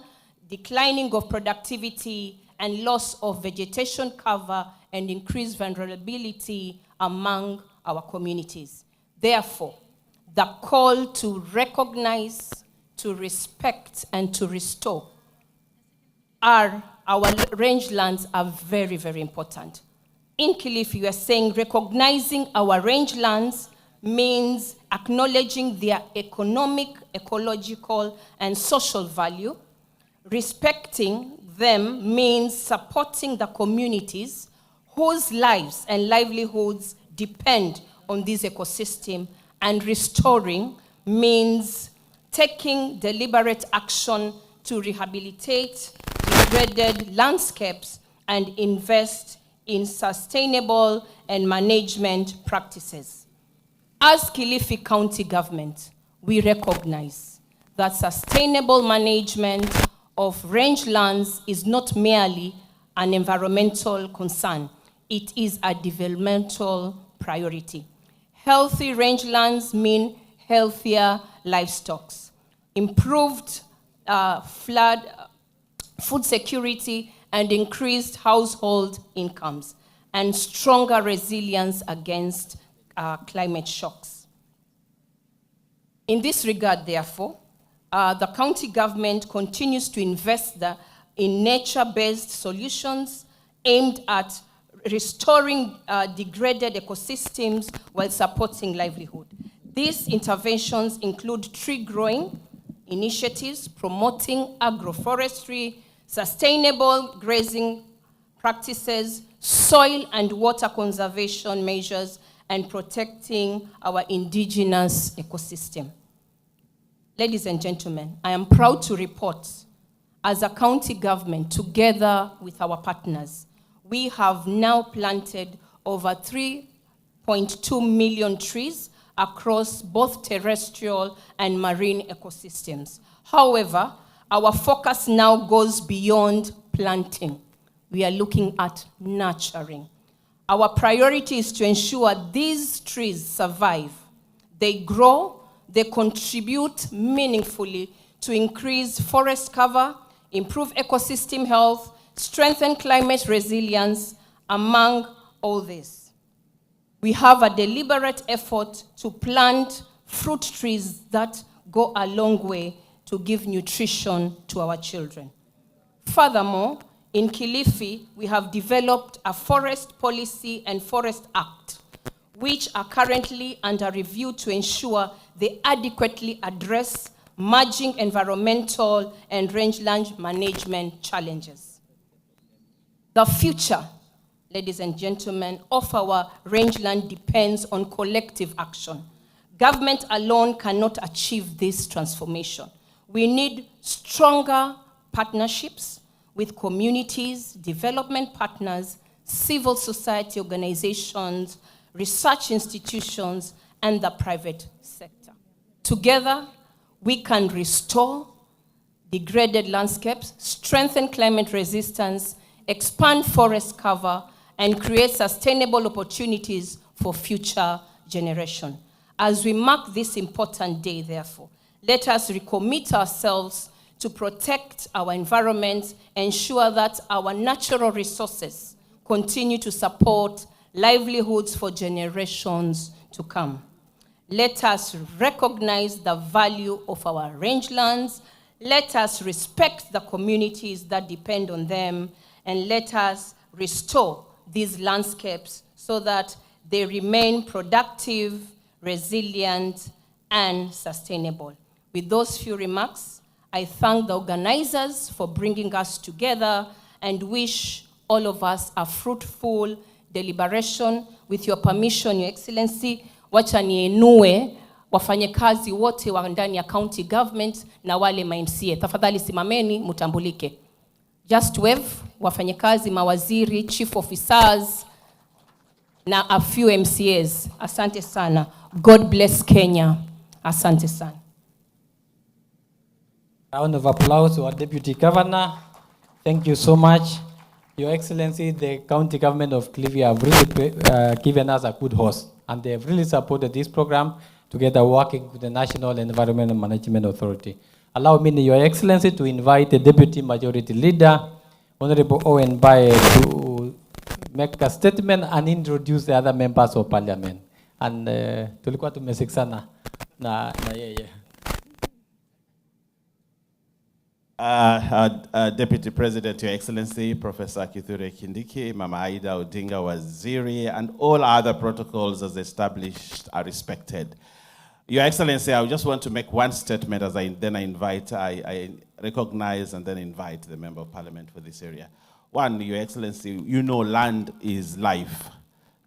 declining of productivity, and loss of vegetation cover, and increased vulnerability among our communities. Therefore, the call to recognize, to respect, and to restore our rangelands are very, very important. In Kilifi, we are saying recognizing our rangelands means acknowledging their economic, ecological, and social value. Respecting them means supporting the communities whose lives and livelihoods depend on this ecosystem, and restoring means taking deliberate action to rehabilitate degraded landscapes and invest in sustainable and management practices. As Kilifi County government, we recognize that sustainable management of rangelands is not merely an environmental concern, it is a developmental priority. Healthy rangelands mean healthier livestock, improved food security, and increased household incomes, and stronger resilience against climate shocks. In this regard, therefore, the county government continues to invest in nature-based solutions aimed at restoring degraded ecosystems while supporting livelihood. These interventions include tree growing initiatives, promoting agroforestry, sustainable grazing practices, soil and water conservation measures, and protecting our indigenous ecosystem. Ladies and gentlemen, I am proud to report, as a county government, together with our partners, we have now planted over 3.2 million trees across both terrestrial and marine ecosystems. However, our focus now goes beyond planting. We are looking at nurturing. Our priority is to ensure these trees survive. They grow, they contribute meaningfully to increase forest cover, improve ecosystem health, strengthen climate resilience, among all this. We have a deliberate effort to plant fruit trees that go a long way to give nutrition to our children. Furthermore, in Kilifi, we have developed a forest policy and forest act, which are currently under review to ensure they adequately address merging environmental and rangeland management challenges. The future, ladies and gentlemen, of our rangeland depends on collective action. Government alone cannot achieve this transformation. We need stronger partnerships with communities, development partners, civil society organizations, research institutions, and the private sector. Together, we can restore degraded landscapes, strengthen climate resistance, expand forest cover, and create sustainable opportunities for future generations. As we mark this important day, therefore, let us recommit ourselves to protect our environment, ensure that our natural resources continue to support livelihoods for generations to come. Let us recognize the value of our rangelands. Let us respect the communities that depend on them, and let us restore these landscapes so that they remain productive, resilient, and sustainable. With those few remarks, I thank the organizers for bringing us together and wish all of us a fruitful deliberation. With your permission, Your Excellency, wacha niinue wafanyakazi wote wa ndani ya county government na wale MCA. Tafadhali simameni mutambulike. Just wave wafanyakazi, mawaziri, chief officers na a few MCAs. Asante sana. God bless Kenya. Asante sana. Round of applause to our Deputy Governor. Thank you so much. Your Excellency, the county government of Kilifi have really given us a good host, and they have really supported this program together working with the National Environment Management Authority. Allow me, Your Excellency, to invite the Deputy Majority Leader, Honorable Owen Baye, to make a statement and introduce the other members of Parliament. And tulikuwa tumesikizana na yeye. Deputy President, Your Excellency, Professor Kithure Kindiki, Mama Aida Odinga Waziri, and all other protocols as established are respected. Your Excellency, I just want to make one statement as I recognize and then invite the Member of Parliament for this area. One, Your Excellency, you know land is life.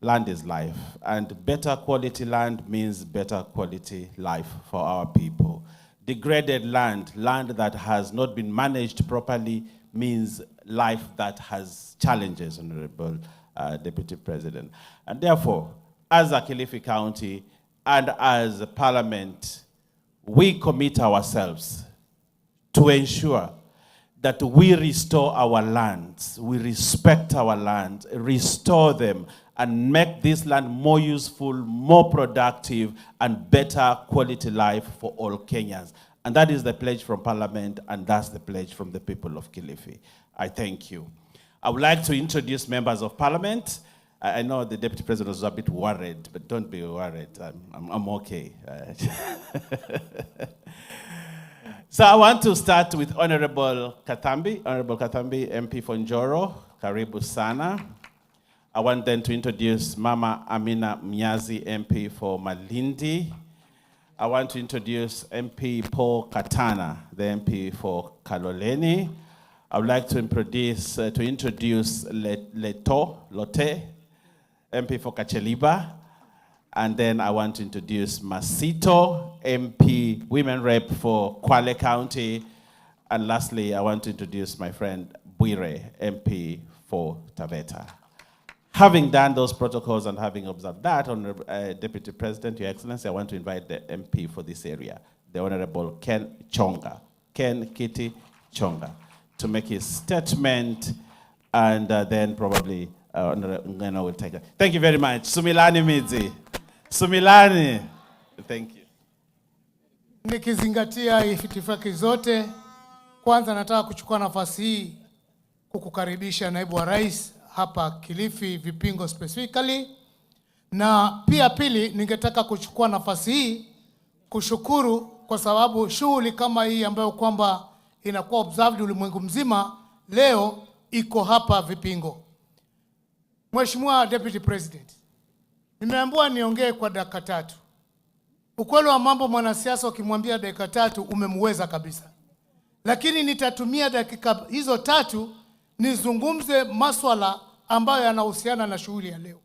Land is life. And better quality land means better quality life for our people. Degraded land, land that has not been managed properly, means life that has challenges, Honorable Deputy President. And therefore, as a Kilifi County and as a Parliament, we commit ourselves to ensure that we restore our lands, we respect our lands, restore them, and make this land more useful, more productive, and better quality life for all Kenyans. And that is the pledge from Parliament, and that's the pledge from the people of Kilifi. I thank you. I would like to introduce members of Parliament. I know the Deputy President was a bit worried, but don't be worried. I'm okay. So I want to start with Honorable Katambi. Honorable Katambi, MP for Njoro, Karibu Sana. I want then to introduce Mama Amina Mnyazi, MP for Malindi. I want to introduce MP Paul Katana, the MP for Kaloleni. I would like to introduce Lote, MP for Kacheliba. And then I want to introduce Masito, MP, Women Rep for Kwale County. And lastly, I want to introduce my friend Bwire, MP for Taveta. Having done those protocols and having observed that, Honorable Deputy President, Your Excellency, I want to invite the MP for this area, the Honorable Ken Kitty Chonga, to make his statement, and then probably Ngana will take it. Thank you very much. Sumilani Midzi. Sumilani. Thank you. Nikizingatia itifaki zote, kwanza nataka kuchukua nafasi hii kukukaribisha naibu wa rais hapa Kilifi Vipingo specifically, na pia pili ningetaka kuchukua nafasi hii kushukuru kwa sababu shughuli kama hii ambayo kwamba inakuwa observed ulimwengu mzima leo iko hapa Vipingo. Mheshimiwa Deputy President, nimeambiwa niongee kwa dakika 3. Ukweli wa mambo, mwanasiasa ukimwambia dakika 3 umemweza kabisa. Lakini nitatumia dakika hizo 3 nizungumze maswala ambayo yanahusiana na shughuli ya leo.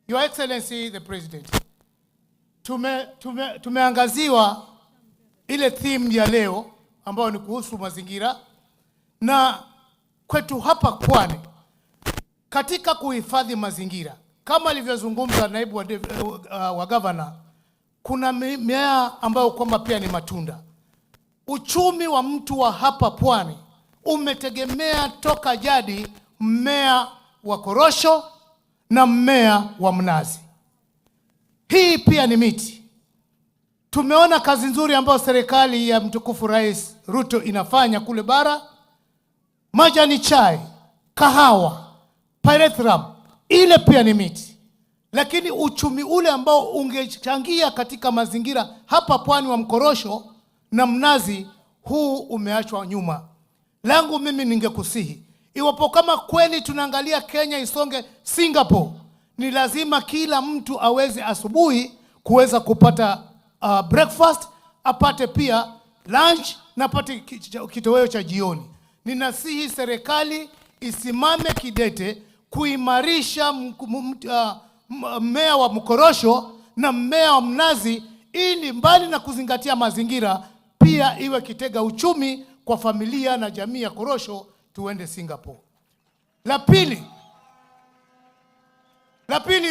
Your Excellency the President, tumeangaziwa ile theme ya leo ambayo ni kuhusu mazingira, na kwetu hapa Pwani katika kuhifadhi mazingira kama alivyozungumza naibu wa governor, kuna mimea ambayo kwamba pia ni matunda. Uchumi wa mtu wa hapa Pwani umetegemea toka jadi mmea wa korosho na mmea wa mnazi. Hii pia ni miti. Tumeona kazi nzuri ambayo serikali ya mtukufu Rais Ruto inafanya kule bara. Majani chai, kahawa, pyrethrum, ile pia ni miti. lakini uchumi ule ambao ungechangia katika mazingira hapa pwani wa mkorosho na mnazi, huu umeachwa nyuma. Langu mimi ningekusihi, iwapo kama kweli tunaangalia Kenya isonge Singapore, ni lazima kila mtu aweze asubuhi kuweza kupata breakfast, apate pia lunch na apate kitoweo cha jioni. Ninasihi serikali isimame kidete kuimarisha mmea wa mkorosho na mmea wa mnazi, ili mbali na kuzingatia mazingira, pia iwe kitega uchumi kwa familia na jamii ya korosho, tuende Singapore. La pili,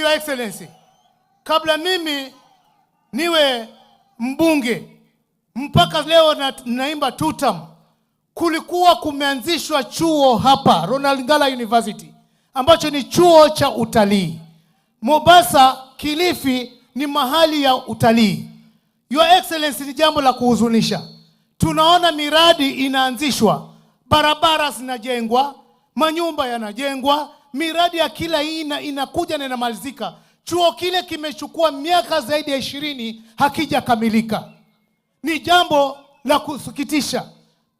Your Excellency, kabla mimi niwe mbunge mpaka leo naimba tutam, kulikuwa kumeanzishwa chuo hapa Ronald Ngala University ambacho ni chuo cha utalii. Mombasa, Kilifi ni mahali ya utalii. Your Excellency, ni jambo la kuhuzunisha. Tunaona miradi inaanzishwa, barabara zinajengwa, manyumba yanajengwa, miradi ya kila aina inakuja na inamalizika. Chuo kile kimechukua miaka zaidi ya 20 hakijakamilika. Ni jambo la kusikitisha.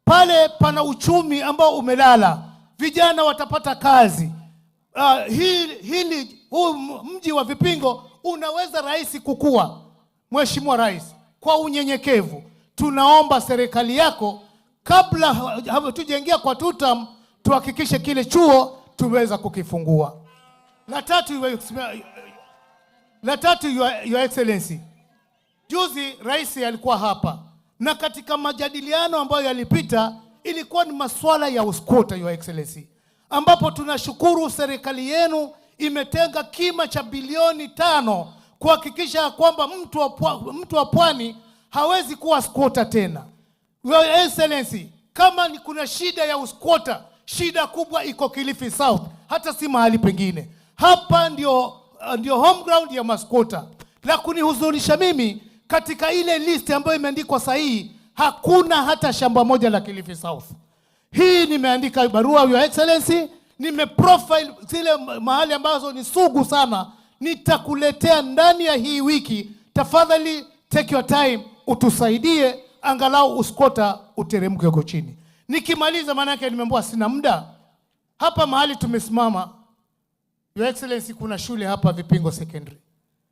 Pale pana uchumi ambao umelala, vijana watapata kazi. Huu mji wa Vipingo unaweza rahisi kukua. Mheshimiwa Rais, kwa unyenyekevu tunaomba serikali yako, kabla hatujaingia kwa tutam, tuhakikishe kile chuo tuweza kukifungua. La tatu, Your Excellency, juzi rais alikuwa hapa, na katika majadiliano ambayo yalipita ilikuwa ni masuala ya uskota, Your Excellency, ambapo tunashukuru serikali yenu imetenga kima cha bilioni 5 kuhakikisha kwamba mtu wa pwani hawezi kuwa squatter tena. Your Excellency, kama kuna shida ya usquatter, shida kubwa iko Kilifi South, hata si mahali pengine. Hapa ndio home ground ya masquatter. La kunihuzunisha mimi, katika ile list ambayo imeandikwa sahihi, hakuna hata shamba moja la Kilifi South. Hii nimeandika barua, Your Excellency, nimeprofile zile mahali ambazo ni sugu sana. Nitakuletea ndani ya hii wiki. Tafadhali take your time, utusaidie angalau uskota uteremke huko chini. Nikimaliza, maana yake nimeambiwa sina muda. Hapa mahali tumesimama, Your Excellency, kuna shule hapa Vipingo Secondary.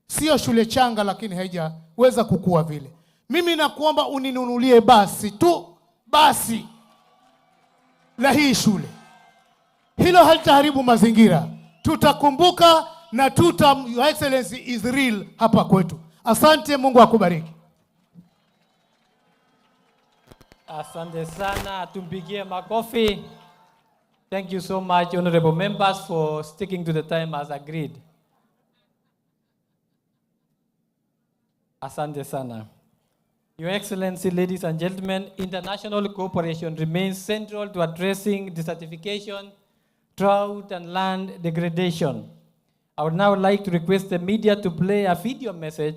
Sio shule changa, lakini haijaweza kukua vile. Mimi nakuomba uninunulie basi la hii shule. Hilo halitaharibu mazingira. Tutakumbuka na Your Excellency is real hapa kwetu. Asante, Mungu akubariki. Asante sana, tumpigie makofi. Thank you so much, honorable members, for sticking to the time as agreed. Asante sana. Your Excellency, ladies and gentlemen, international cooperation remains central to addressing desertification, drought, and land degradation. I would now like to request the media to play a video message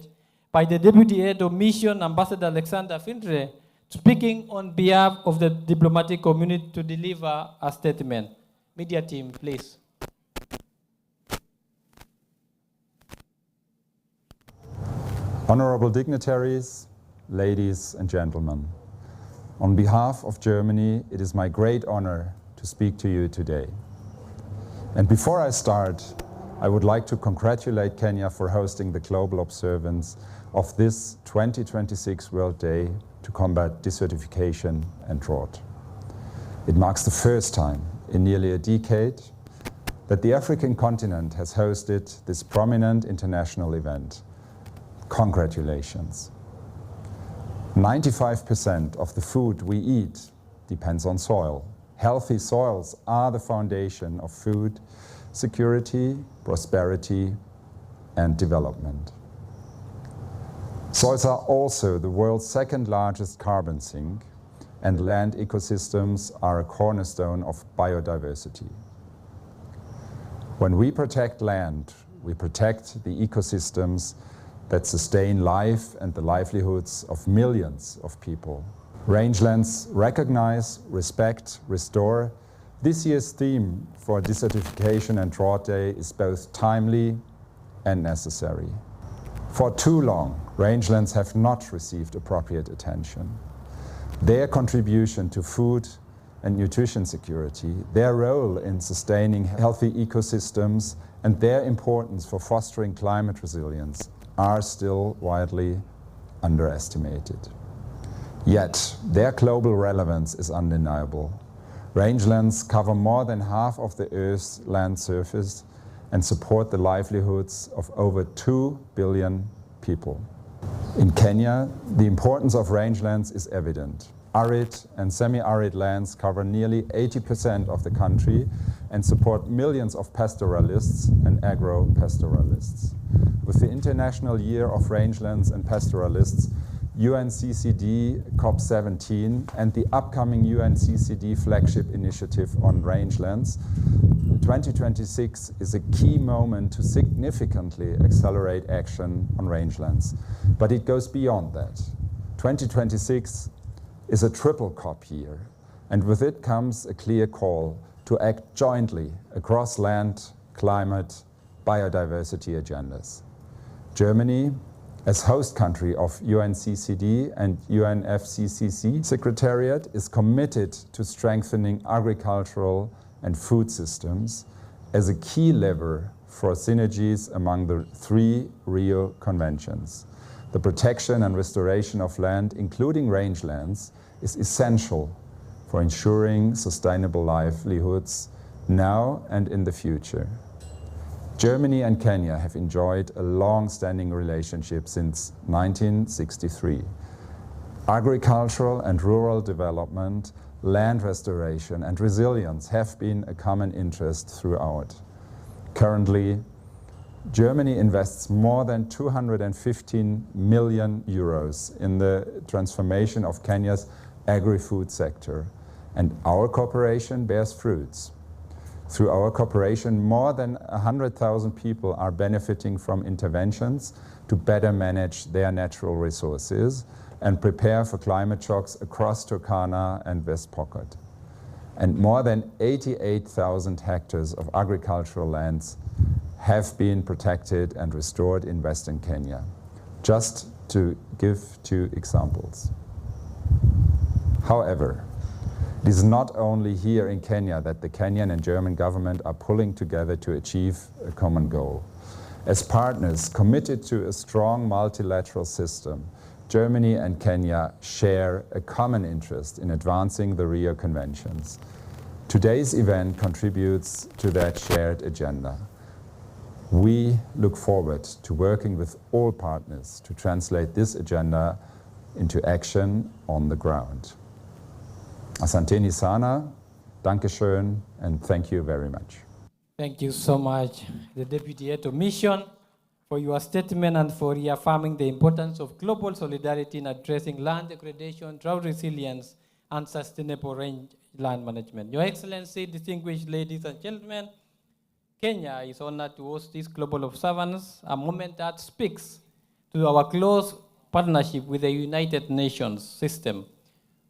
by the Deputy Head of Mission, Ambassador Alexander Findre, speaking on behalf of the diplomatic community, to deliver a statement. Media team, please. Honorable dignitaries, ladies and gentlemen, on behalf of Germany, it is my great honor to speak to you today. And before I start, I would like to congratulate Kenya for hosting the global observance of this 2026 World Day to combat desertification and drought. It marks the first time in nearly a decade that the African continent has hosted this prominent international event. Congratulations. 95% of the food we eat depends on soil. Healthy soils are the foundation of food security, prosperity, and development. Soils are also the world's second largest carbon sink, and land ecosystems are a cornerstone of biodiversity. When we protect land, we protect the ecosystems that sustain life and the livelihoods of millions of people. Rangelands recognize, respect, restore. This year's theme for Desertification and Drought Day is both timely and necessary. For too long, rangelands have not received appropriate attention. Their contribution to food and nutrition security, their role in sustaining healthy ecosystems, and their importance for fostering climate resilience are still widely underestimated. Yet, their global relevance is undeniable. Rangelands cover more than half of the Earth's land surface and support the livelihoods of over 2 billion people. In Kenya, the importance of rangelands is evident. Arid and semi-arid lands cover nearly 80% of the country and support millions of pastoralists and agro-pastoralists. With the International Year of Rangelands and Pastoralists, UNCCD COP17 and the upcoming UNCCD flagship initiative on rangelands, 2026 is a key moment to significantly accelerate action on rangelands. But it goes beyond that. 2026 is a triple COP year, and with it comes a clear call to act jointly across land, climate, biodiversity agendas. Germany, as host country of UNCCD and UNFCCC Secretariat, is committed to strengthening agricultural and food systems as a key lever for synergies among the 3 Rio Conventions. The protection and restoration of land, including rangelands, is essential for ensuring sustainable livelihoods now and in the future. Germany and Kenya have enjoyed a long-standing relationship since 1963. Agricultural and rural development, land restoration and resilience have been a common interest throughout. Currently, Germany invests more than 215 million euros in the transformation of Kenya's agri-food sector, and our cooperation bears fruits. Through our cooperation, more than 100,000 people are benefiting from interventions to better manage their natural resources and prepare for climate shocks across Turkana and West Pokot. And more than 88,000 hectares of agricultural lands have been protected and restored in Western Kenya. Just to give 2 examples. However, it is not only here in Kenya that the Kenyan and German government are pulling together to achieve a common goal. As partners committed to a strong multilateral system, Germany and Kenya share a common interest in advancing the Rio Conventions. Today's event contributes to that shared agenda. We look forward to working with all partners to translate this agenda into action on the ground. Asanteni sana, Dankeschön, and thank you very much. Thank you so much, the Deputy Head of Mission, for your statement and for reaffirming the importance of global solidarity in addressing land degradation, drought resilience, and sustainable rangeland management. Your Excellency, distinguished ladies and gentlemen, Kenya is honored to host this global observance, a moment that speaks to our close partnership with the United Nations system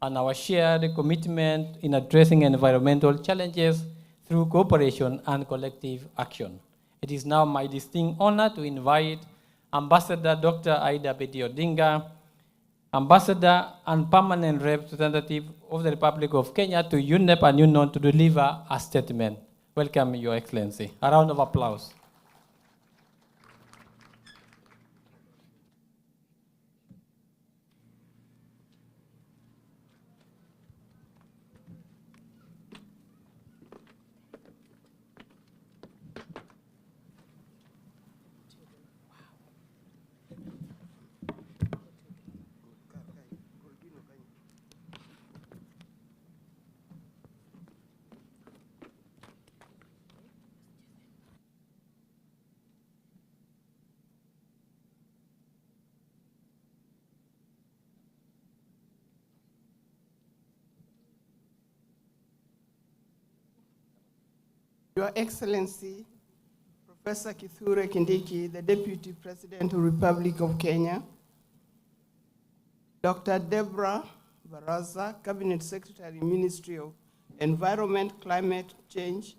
and our shared commitment in addressing environmental challenges through cooperation and collective action. It is now my distinct honor to invite Ambassador Dr. Aida Betty Odinga, Ambassador and Permanent Representative of the Republic of Kenya to UNEP and UNON to deliver a statement. Welcome, Your Excellency. A round of applause. Your Excellency, Professor Kithure Kindiki, the Deputy President of the Republic of Kenya, Dr. Deborah Baraza, Cabinet Secretary, Ministry of Environment, Climate Change,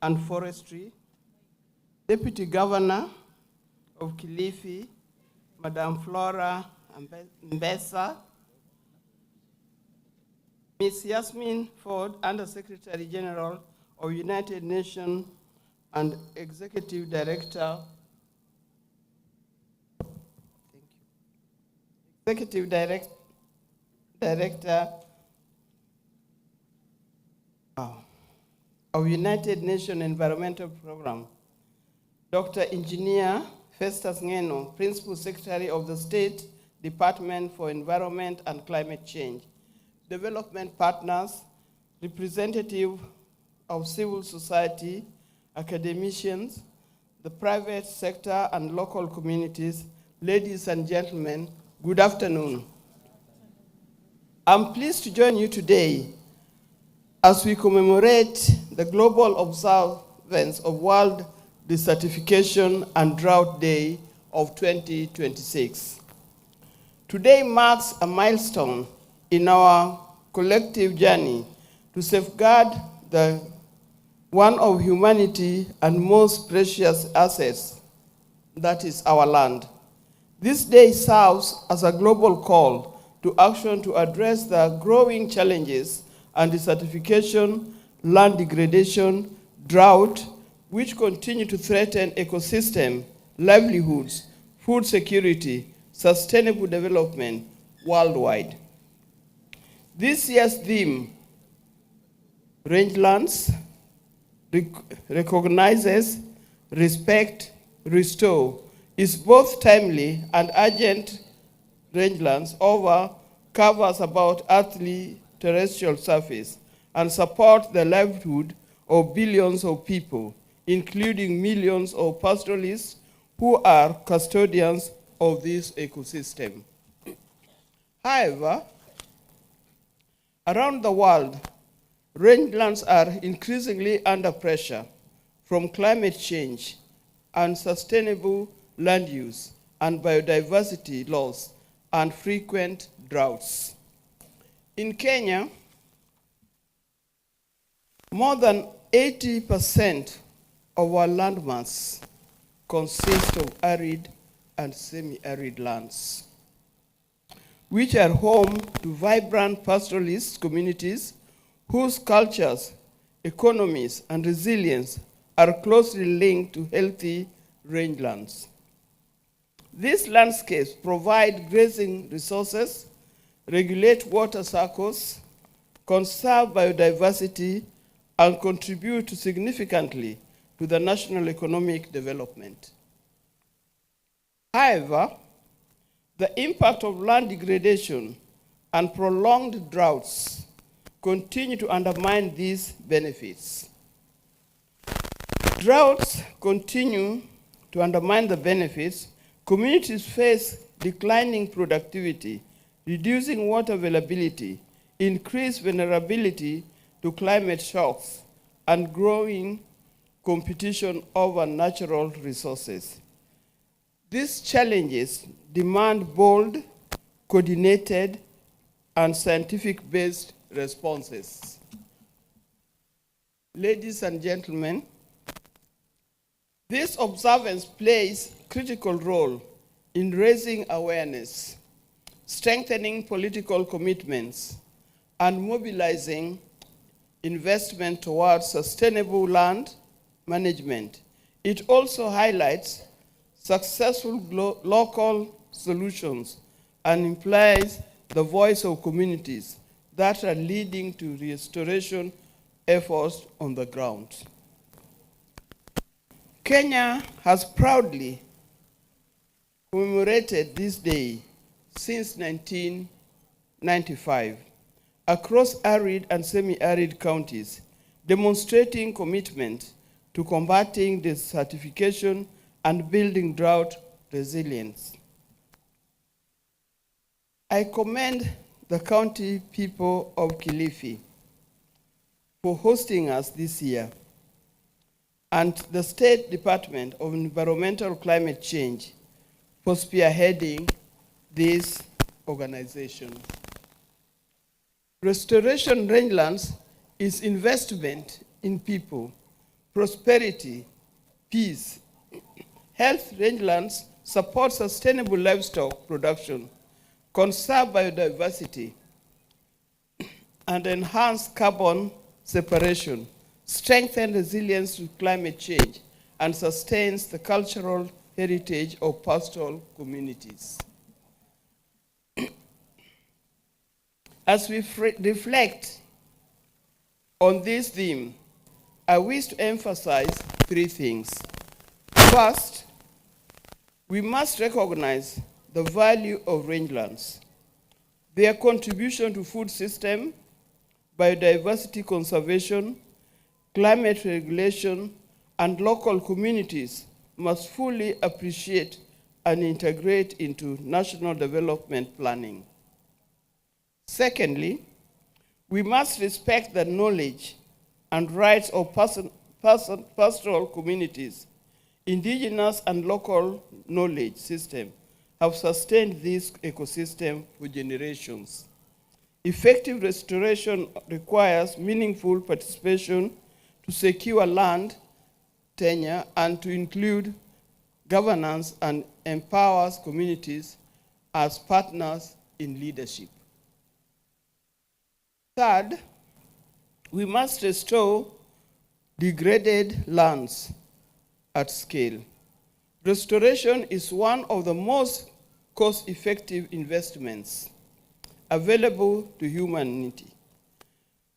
and Forestry, Deputy Governor, of Kilifi, Madam Flora Mbesa, Ms. Yasmin Ford, Under-Secretary General of United Nations and Executive Director, of United Nations Environmental Program, Dr. Engineer Festus Ngeno, Principal Secretary of the State Department for Environment and Climate Change, development partners, representative of civil society, academicians, the private sector and local communities, ladies and gentlemen, good afternoon. I'm pleased to join you today as we commemorate the global observance of World Desertification and Drought Day of 2026. Today marks a milestone in our collective journey to safeguard the one of humanity and most precious assets, that is our land. This day serves as a global call to action to address the growing challenges and desertification, land degradation, drought, which continue to threaten ecosystem, livelihoods, food security, sustainable development worldwide. This year's theme, Rangelands, recognizes, respect, restore, is both timely and urgent. Rangelands covers about earthly terrestrial surface and support the livelihood of billions of people, including millions of pastoralists who are custodians of this ecosystem. However, around the world, rangelands are increasingly under pressure from climate change, unsustainable land use, and biodiversity loss, and frequent droughts. In Kenya, more than 80% of our landmass consists of arid and semi-arid lands, which are home to vibrant pastoralist communities whose cultures, economies, and resilience are closely linked to healthy rangelands. These landscapes provide grazing resources, regulate water cycles, conserve biodiversity, and contribute significantly to the national economic development. However, the impact of land degradation and prolonged droughts continue to undermine these benefits. Droughts continue to undermine the benefits. Communities face declining productivity, reducing water availability, increased vulnerability to climate shocks, and growing competition over natural resources. These challenges demand bold, coordinated, and scientific-based responses. Ladies and gentlemen, this observance plays a critical role in raising awareness, strengthening political commitments, and mobilizing investment towards sustainable land management. It also highlights successful local solutions and implies the voice of communities that are leading to restoration efforts on the ground. Kenya has proudly commemorated this day since 1995 across arid and semi-arid counties, demonstrating commitment to combating desertification and building drought resilience. I commend the county people of Kilifi for hosting us this year, and the State Department of Environmental Climate Change for spearheading this organization. Restoration Rangelands is investment in people, prosperity, peace, Health rangelands support sustainable livestock production, conserve biodiversity, and enhance carbon separation, strengthen resilience to climate change, and sustains the cultural heritage of pastoral communities. As we reflect on this theme, I wish to emphasize three things. First, we must recognize the value of rangelands, their contribution to food system, biodiversity conservation, climate regulation, and local communities must fully appreciate and integrate into national development planning. Secondly, we must respect the knowledge and rights of pastoral communities. Indigenous and local knowledge system have sustained this ecosystem for generations. Effective restoration requires meaningful participation to secure land tenure and to include governance and empowers communities as partners in leadership. Third, we must restore degraded lands at scale. Restoration is one of the most cost-effective investments available to humanity.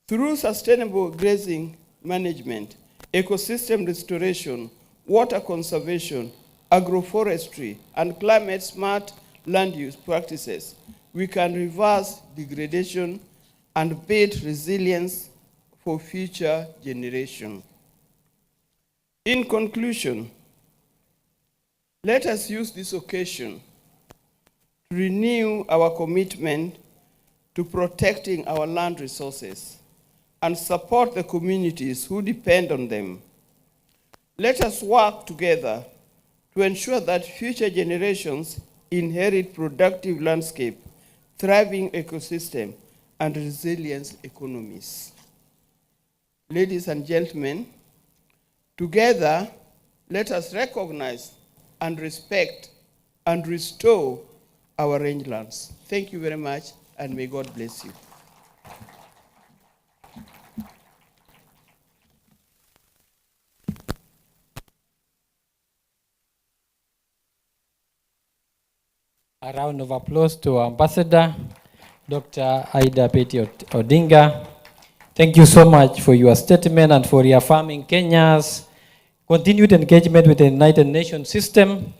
Through sustainable grazing management, ecosystem restoration, water conservation, agroforestry, and climate-smart land use practices, we can reverse degradation and build resilience for future generations. In conclusion, let us use this occasion to renew our commitment to protecting our land resources and support the communities who depend on them. Let us work together to ensure that future generations inherit productive landscape, thriving ecosystem, and resilient economies. Ladies and gentlemen, together, let us recognize and respect and restore our rangelands. Thank you very much, and may God bless you. A round of applause to our Ambassador, Dr. Aida Betty Odinga. Thank you so much for your statement and for reaffirming Kenya's continued engagement with the United Nations system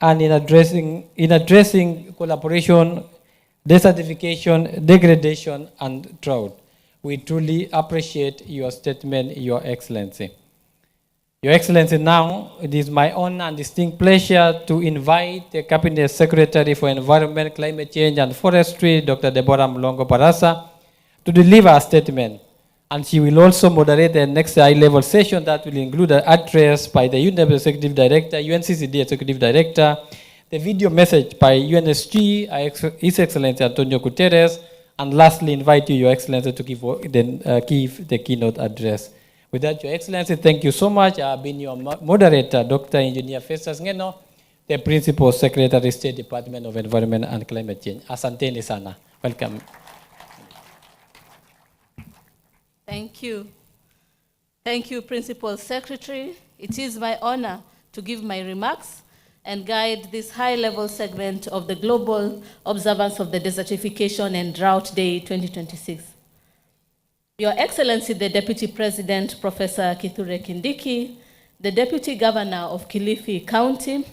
and in addressing collaboration, desertification, degradation, and drought. We truly appreciate your statement, Your Excellency. Your Excellency, now it is my honor and distinct pleasure to invite the Cabinet Secretary for Environment, Climate Change and Forestry, Dr. Deborah Mlongo Barasa, to deliver a statement. And she will also moderate the next high-level session that will include an address by the UNEP Executive Director, UNCCD Executive Director, the video message by UNSG, His Excellency Antonio Guterres, and lastly, invite you, Your Excellency, to give the keynote address. With that, Your Excellency, thank you so much. I have been your moderator, Dr. Engineer Festus Ngeno, the Principal Secretary, State Department of Environment and Climate Change. Asanteni sana. Welcome. Thank you. Thank you, Principal Secretary. It is my honor to give my remarks and guide this high-level segment of the Global Observance of the Desertification and Drought Day 2026. Your Excellency, the Deputy President, Professor Kithure Kindiki, the Deputy Governor of Kilifi County,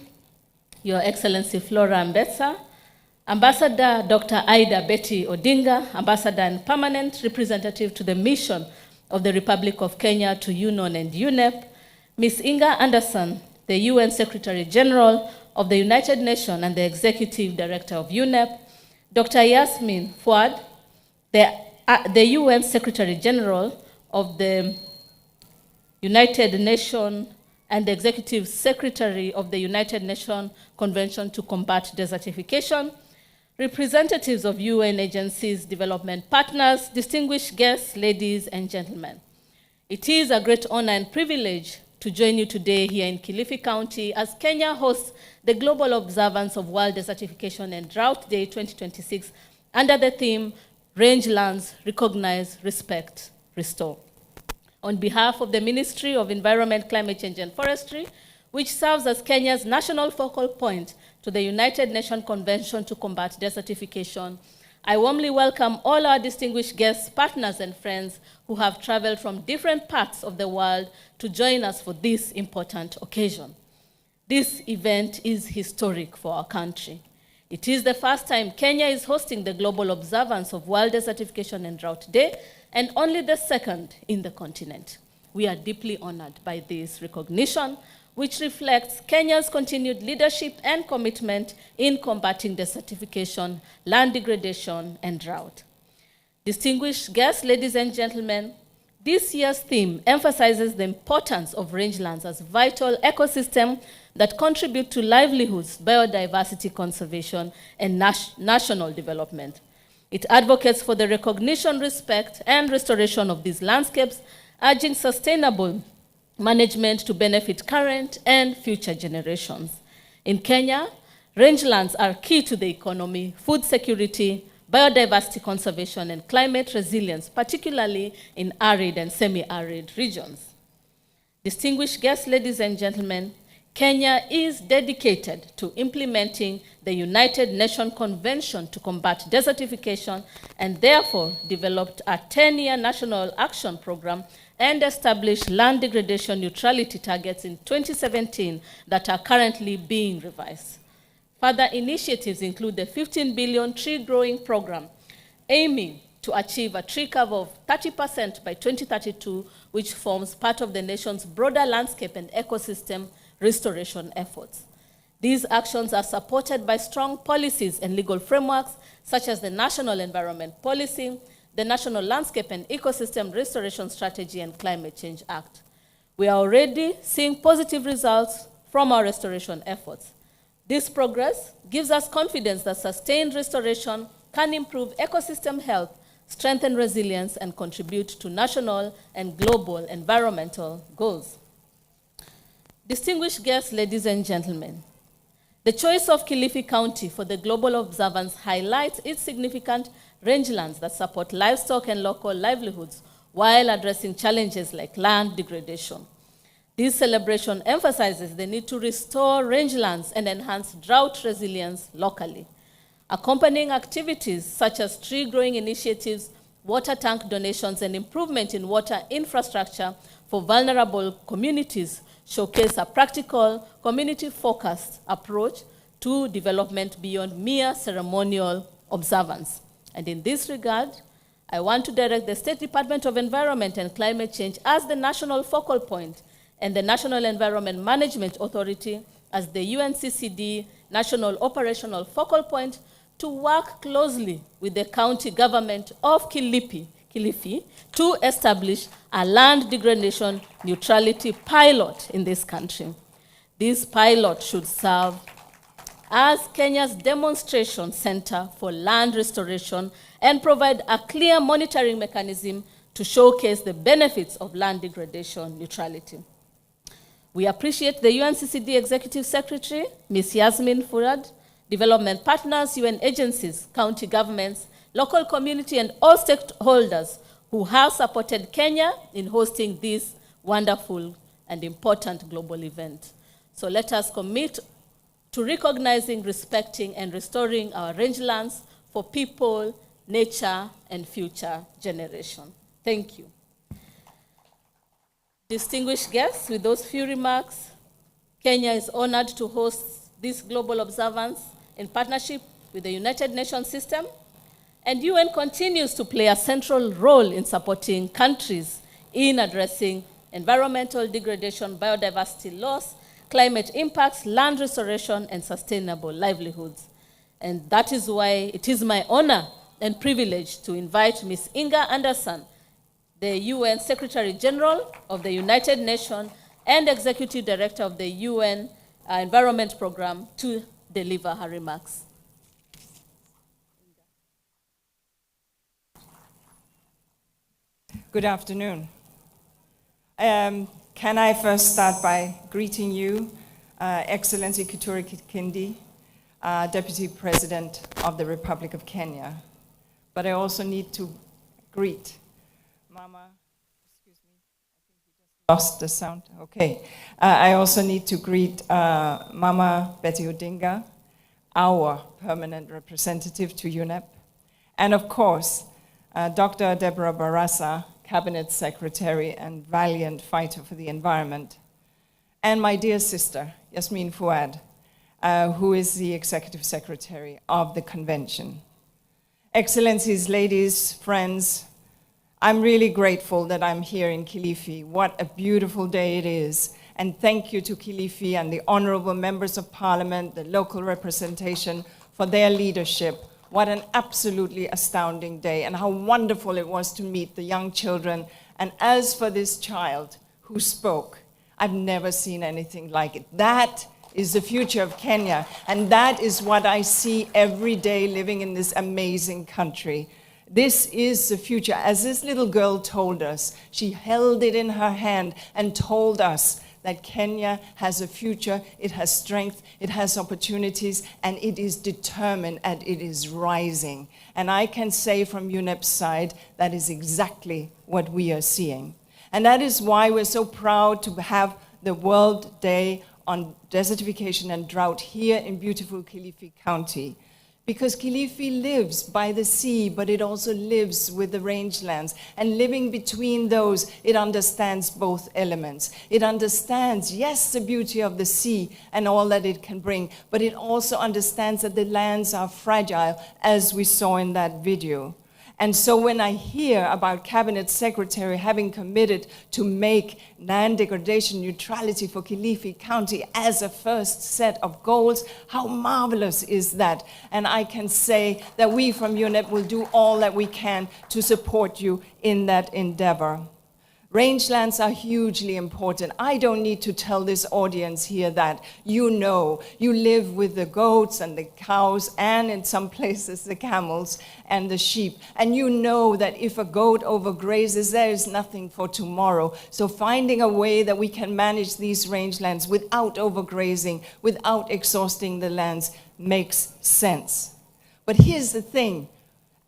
Your Excellency Flora Mbetsa, Ambassador Dr. Aida Betty Odinga, Ambassador and Permanent Representative to the Mission of the Republic of Kenya to UNON and UNEP, Ms. Inga Anderson, the UN Secretary General of the United Nations and the Executive Director of UNEP, Dr. Yasmin Fuad, the UN Secretary General of the United Nations and the Executive Secretary of the United Nations Convention to Combat Desertification, representatives of UN agencies, development partners, distinguished guests, ladies and gentlemen. It is a great honor and privilege to join you today here in Kilifi County as Kenya hosts the Global Observance of World Desertification and Drought Day 2026 under the theme, Rangelands, Recognize, Respect, Restore. On behalf of the Ministry of Environment, Climate Change and Forestry, which serves as Kenya's national focal point to the United Nations Convention to Combat Desertification, I warmly welcome all our distinguished guests, partners, and friends who have traveled from different parts of the world to join us for this important occasion. This event is historic for our country. It is the first time Kenya is hosting the Global Observance of World Desertification and Drought Day, and only the second in the continent. We are deeply honored by this recognition, which reflects Kenya's continued leadership and commitment in combating desertification, land degradation, and drought. Distinguished guests, ladies and gentlemen, this year's theme emphasizes the importance of rangelands as vital ecosystems that contribute to livelihoods, biodiversity conservation, and national development. It advocates for the recognition, respect, and restoration of these landscapes, urging sustainable management to benefit current and future generations. In Kenya, rangelands are key to the economy, food security, biodiversity conservation, and climate resilience, particularly in arid and semi-arid regions. Distinguished guests, ladies and gentlemen, Kenya is dedicated to implementing the United Nations Convention to Combat Desertification and therefore developed a 10-year national action program and established land degradation neutrality targets in 2017 that are currently being revised. Further initiatives include the 15 billion tree growing program, aiming to achieve a tree cover of 30% by 2032, which forms part of the nation's broader landscape and ecosystem restoration efforts. These actions are supported by strong policies and legal frameworks, such as the National Environment Policy, the National Landscape and Ecosystem Restoration Strategy, and Climate Change Act. We are already seeing positive results from our restoration efforts. This progress gives us confidence that sustained restoration can improve ecosystem health, strengthen resilience, and contribute to national and global environmental goals. Distinguished guests, ladies and gentlemen, the choice of Kilifi County for the Global Observance highlights its significant rangelands that support livestock and local livelihoods while addressing challenges like land degradation. This celebration emphasizes the need to restore rangelands and enhance drought resilience locally. Accompanying activities such as tree growing initiatives, water tank donations, and improvement in water infrastructure for vulnerable communities showcase a practical, community-focused approach to development beyond mere ceremonial observance. And in this regard, I want to direct the State Department of Environment and Climate Change as the national focal point and the National Environment Management Authority as the UNCCD National Operational Focal Point to work closely with the county government of Kilifi to establish a land degradation neutrality pilot in this country. This pilot should serve as Kenya's demonstration center for land restoration and provide a clear monitoring mechanism to showcase the benefits of land degradation neutrality. We appreciate the UNCCD Executive Secretary, Ms. Yasmin Furad, development partners, UN agencies, county governments, local community, and all stakeholders who have supported Kenya in hosting this wonderful and important global event. So let us commit to recognizing, respecting, and restoring our rangelands for people, nature, and future generations. Thank you. Distinguished guests, with those few remarks, Kenya is honored to host this global observance in partnership with the United Nations system, and UN continues to play a central role in supporting countries in addressing environmental degradation, biodiversity loss, climate impacts, land restoration, and sustainable livelihoods. And that is why it is my honor and privilege to invite Ms. Inga Anderson, the UN Secretary General of the United Nations and Executive Director of the UN Environment Program, to deliver her remarks. Good afternoon. Can I first start by greeting you, Excellency Kithure Kindiki, Deputy President of the Republic of Kenya. But I also need to greet Mama, excuse me, I think we just lost the sound. Okay. I also need to greet Mama Betty Odinga, our permanent representative to UNEP. And of course, Dr. Deborah Barasa, Cabinet Secretary and valiant fighter for the environment. And my dear sister, Yasmin Fuad, who is the Executive Secretary of the Convention. Excellencies, ladies, friends, I'm really grateful that I'm here in Kilifi. What a beautiful day it is. And thank you to Kilifi and the honorable members of parliament, the local representation for their leadership. What an absolutely astounding day, and how wonderful it was to meet the young children. And as for this child who spoke, I've never seen anything like it. That is the future of Kenya, and that is what I see every day living in this amazing country. This is the future. As this little girl told us, she held it in her hand and told us that Kenya has a future, it has strength, it has opportunities, and it is determined and it is rising. And I can say from UNEP's side, that is exactly what we are seeing. And that is why we're so proud to have the World Day on Desertification and Drought here in beautiful Kilifi County. Because Kilifi lives by the sea, but it also lives with the rangelands. And living between those, it understands both elements. It understands, yes, the beauty of the sea and all that it can bring, but it also understands that the lands are fragile, as we saw in that video. And so when I hear about Cabinet Secretary having committed to make land degradation neutrality for Kilifi County as a first set of goals, how marvelous is that? And I can say that we from UNEP will do all that we can to support you in that endeavor. Rangelands are hugely important. I don't need to tell this audience here that you know. You live with the goats and the cows and in some places the camels and the sheep. And you know that if a goat overgrazes, there is nothing for tomorrow. So finding a way that we can manage these rangelands without overgrazing, without exhausting the lands, makes sense. But here's the thing.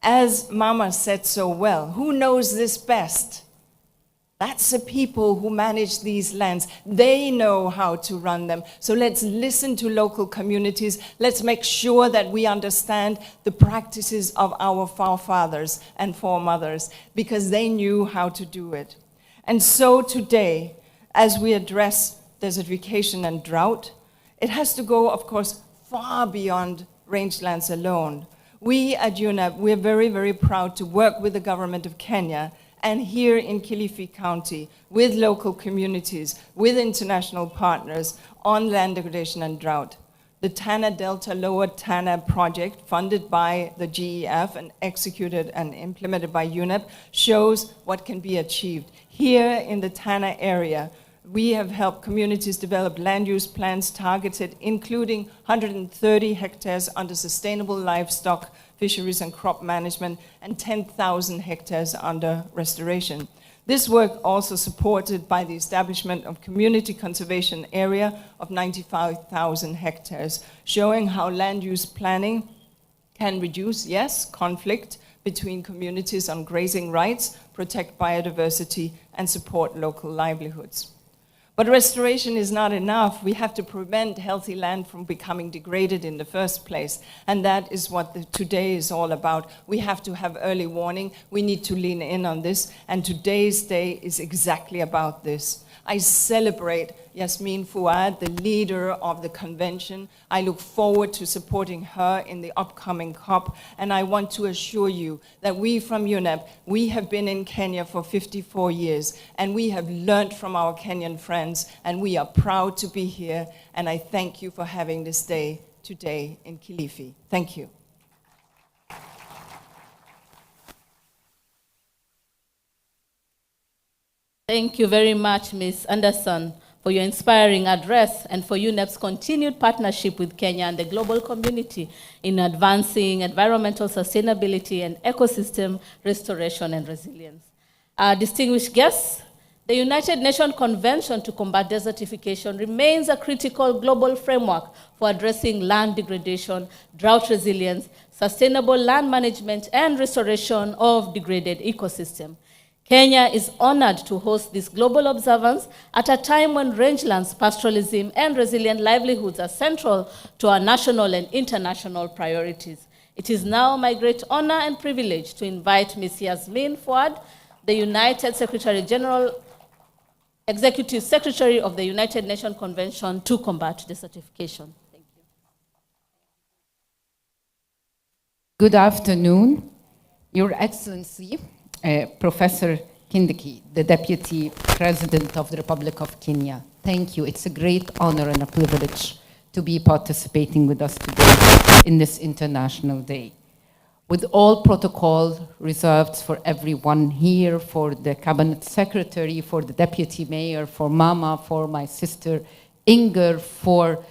As Mama said so well, who knows this best? That's the people who manage these lands. They know how to run them. So let's listen to local communities. Let's make sure that we understand the practices of our forefathers and foremothers, because they knew how to do it. And so today, as we address desertification and drought, it has to go, of course, far beyond rangelands alone. We at UNEP, we're very, very proud to work with the government of Kenya and here in Kilifi County, with local communities, with international partners on land degradation and drought. The Tana Delta Lower Tana project, funded by the GEF and executed and implemented by UNEP, shows what can be achieved. Here in the Tana area, we have helped communities develop land use plans targeted, including 130 hectares under sustainable livestock, fisheries and crop management, and 10,000 hectares under restoration. This work also supported by the establishment of community conservation area of 95,000 hectares, showing how land use planning can reduce, yes, conflict between communities on grazing rights, protect biodiversity, and support local livelihoods. But restoration is not enough. We have to prevent healthy land from becoming degraded in the first place. And that is what today is all about. We have to have early warning. We need to lean in on this. And today's day is exactly about this. I celebrate Yasmin Fuad, the leader of the convention. I look forward to supporting her in the upcoming COP, and I want to assure you that we from UNEP, we have been in Kenya for 54 years, and we have learned from our Kenyan friends, and we are proud to be here, and I thank you for having this day today in Kilifi. Thank you. Thank you very much, Ms. Anderson, for your inspiring address and for UNEP's continued partnership with Kenya and the global community in advancing environmental sustainability and ecosystem restoration and resilience. Distinguished guests, The United Nations Convention to Combat Desertification remains a critical global framework for addressing land degradation, drought resilience, sustainable land management, and restoration of degraded ecosystems. Kenya is honored to host this global observance at a time when rangelands, pastoralism, and resilient livelihoods are central to our national and international priorities. It is now my great honor and privilege to invite Ms. Yasmin Fuad, the United Secretary General, Executive Secretary of the United Nations Convention to Combat Desertification. Thank you. Good afternoon, Your Excellency, Professor Kindiki, the Deputy President of the Republic of Kenya. Thank you. It's a great honor and a privilege to be participating with us today in this International Day. With all protocol reserved for everyone here, for the Cabinet Secretary, for the Deputy Mayor, for Mama, for my sister Inger, for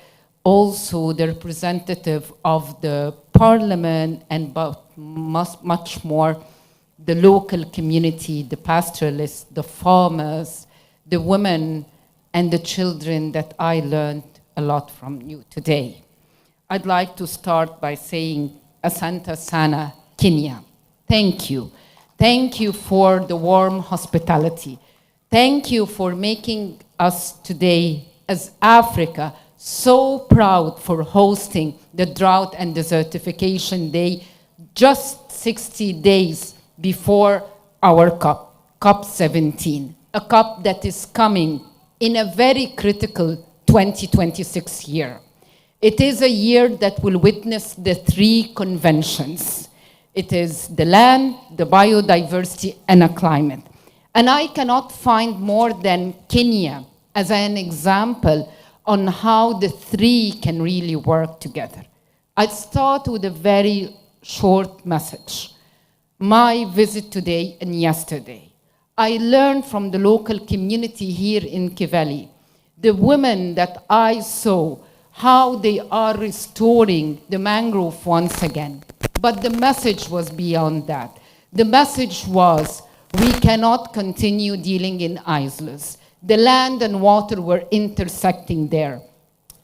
also the representative of the Parliament, and much more, the local community, the pastoralists, the farmers, the women, and the children that I learned a lot from you today. I'd like to start by saying Asante Sana, Kenya. Thank you. Thank you for the warm hospitality. Thank you for making us today, as Africa, so proud for hosting the Drought and Desertification Day just 60 days before our COP, COP17, a COP that is coming in a very critical 2026 year. It is a year that will witness the 3 conventions. It is the land, the biodiversity, and a climate. And I cannot find more than Kenya as an example on how the 3 can really work together. I'd start with a very short message. My visit today and yesterday, I learned from the local community here in Kilifi, the women that I saw, how they are restoring the mangrove once again. But the message was beyond that. The message was, we cannot continue dealing in islands. The land and water were intersecting there,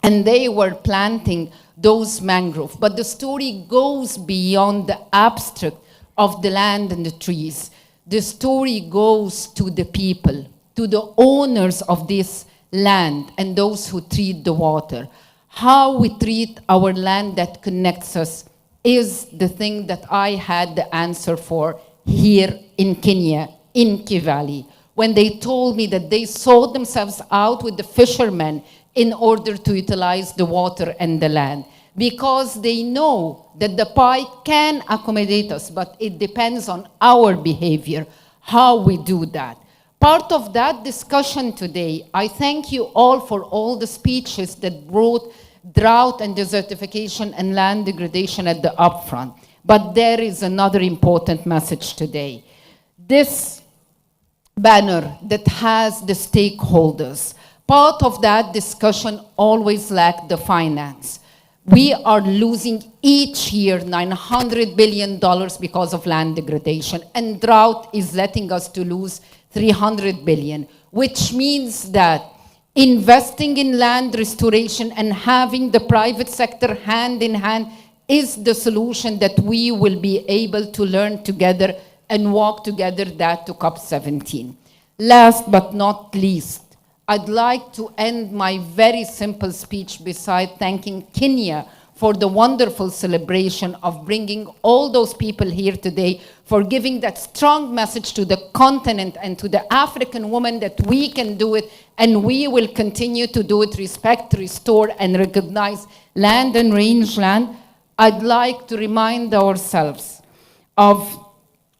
and they were planting those mangrove. But the story goes beyond the abstract of the land and the trees. The story goes to the people, to the owners of this land and those who treat the water. How we treat our land that connects us is the thing that I had the answer for here in Kenya, in Kilifi, when they told me that they sold themselves out with the fishermen in order to utilize the water and the land, because they know that the pie can accommodate us, but it depends on our behavior, how we do that. Part of that discussion today, I thank you all for all the speeches that brought drought and desertification and land degradation at the upfront. But there is another important message today. This banner that has the stakeholders, part of that discussion always lacked the finance. We are losing each year $900 billion because of land degradation, and drought is letting us to lose $300 billion, which means that investing in land restoration and having the private sector hand in hand is the solution that we will be able to learn together and walk together that to COP17. Last but not least, I'd like to end my very simple speech beside thanking Kenya for the wonderful celebration of bringing all those people here today, for giving that strong message to the continent and to the African woman that we can do it, and we will continue to do it, respect, restore, and recognize land and rangeland. I'd like to remind ourselves of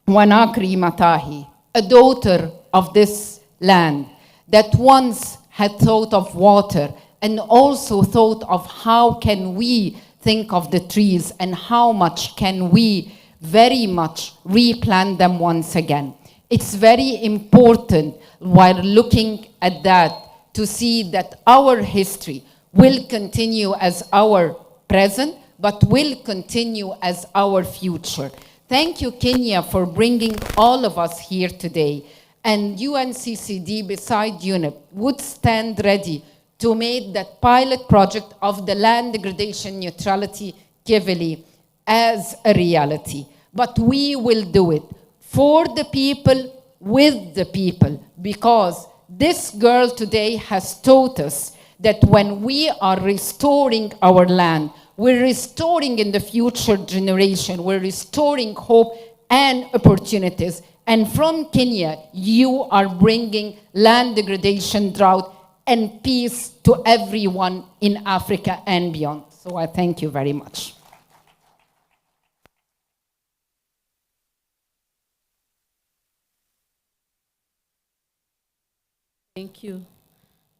Wanakri Matahi, a daughter of this land, that once had thought of water and also thought of how can we think of the trees and how much can we very much replant them once again. It's very important while looking at that to see that our history will continue as our present, but will continue as our future. Thank you, Kenya, for bringing all of us here today. and UNCCD beside UNEP would stand ready to make that pilot project of the land degradation neutrality Kilifi as a reality. But we will do it for the people, with the people, because this girl today has taught us that when we are restoring our land, we're restoring in the future generation, we're restoring hope and opportunities. And from Kenya, you are bringing land degradation, drought, and peace to everyone in Africa and beyond. So I thank you very much. Thank you.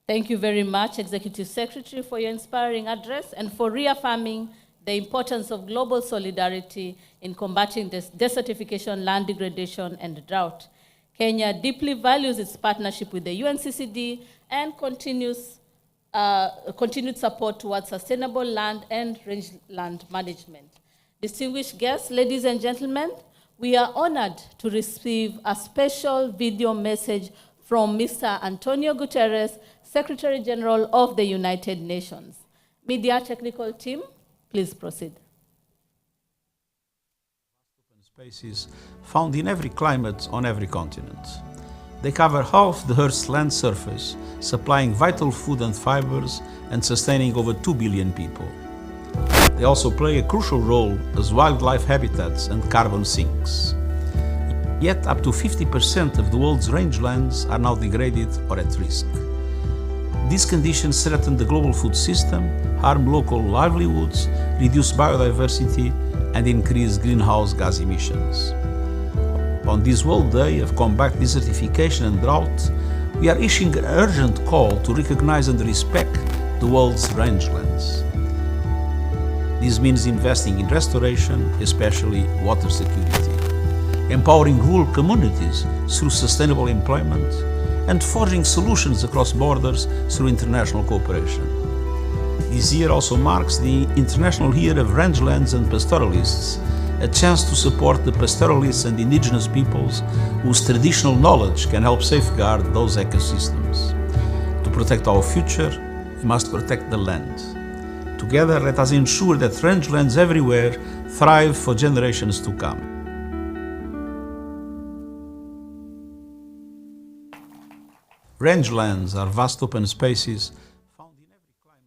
Thank you very much, Executive Secretary, for your inspiring address and for reaffirming the importance of global solidarity in combating this desertification, land degradation, and drought. Kenya deeply values its partnership with the UNCCD and continued support towards sustainable land and rangeland management. Distinguished guests, ladies and gentlemen, we are honored to receive a special video message from Mr. Antonio Guterres, Secretary General of the United Nations. Media technical team, please proceed. Spaces found in every climate on every continent. They cover half the Earth's land surface, supplying vital food and fibers and sustaining over 2 billion people. They also play a crucial role as wildlife habitats and carbon sinks. Yet up to 50% of the world's rangelands are now degraded or at risk. These conditions threaten the global food system, harm local livelihoods, reduce biodiversity, and increase greenhouse gas emissions. On this World Day of Combat Desertification and Drought, we are issuing an urgent call to recognize and respect the world's rangelands. This means investing in restoration, especially water security, empowering rural communities through sustainable employment, and forging solutions across borders through international cooperation. This year also marks the International Year of Rangelands and Pastoralists, a chance to support the pastoralists and indigenous peoples whose traditional knowledge can help safeguard those ecosystems. To protect our future, we must protect the land. Together, let us ensure that rangelands everywhere thrive for generations to come. Rangelands are vast open spaces.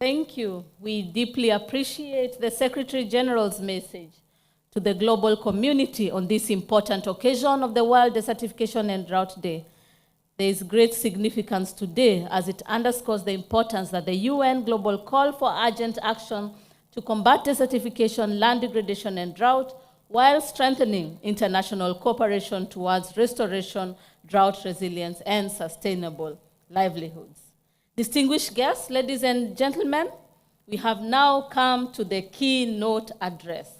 Thank you. We deeply appreciate the Secretary General's message to the global community on this important occasion of the World Desertification and Drought Day. There is great significance today as it underscores the importance that the UN Global Call for Urgent Action to combat desertification, land degradation, and drought, while strengthening international cooperation towards restoration, drought resilience, and sustainable livelihoods. Distinguished guests, ladies and gentlemen, we have now come to the keynote address.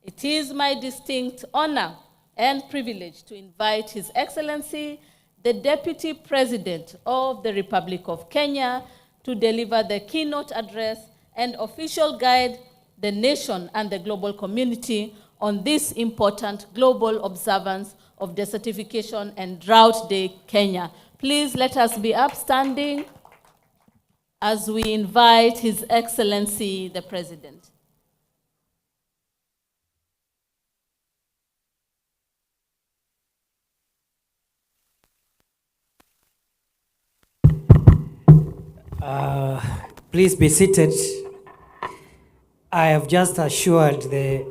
It is my distinct honor and privilege to invite His Excellency, the Deputy President of the Republic of Kenya, to deliver the keynote address and official guide the nation and the global community on this important global observance of Desertification and Drought Day, Kenya. Please let us be upstanding as we invite His Excellency, the President. Please be seated. I have just assured the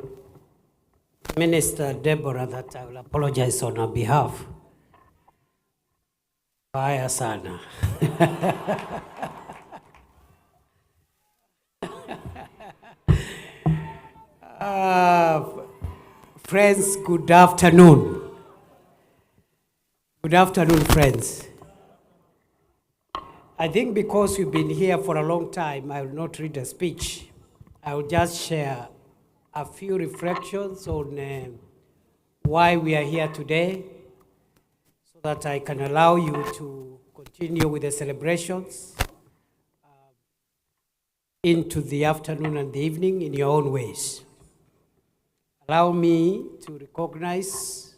Minister Deborah that I will apologize on her behalf. Baya sana. Friends, good afternoon. Good afternoon, friends. I think because you've been here for a long time, I will not read a speech. I will just share a few reflections on why we are here today, so that I can allow you to continue with the celebrations into the afternoon and the evening in your own ways. Allow me to recognize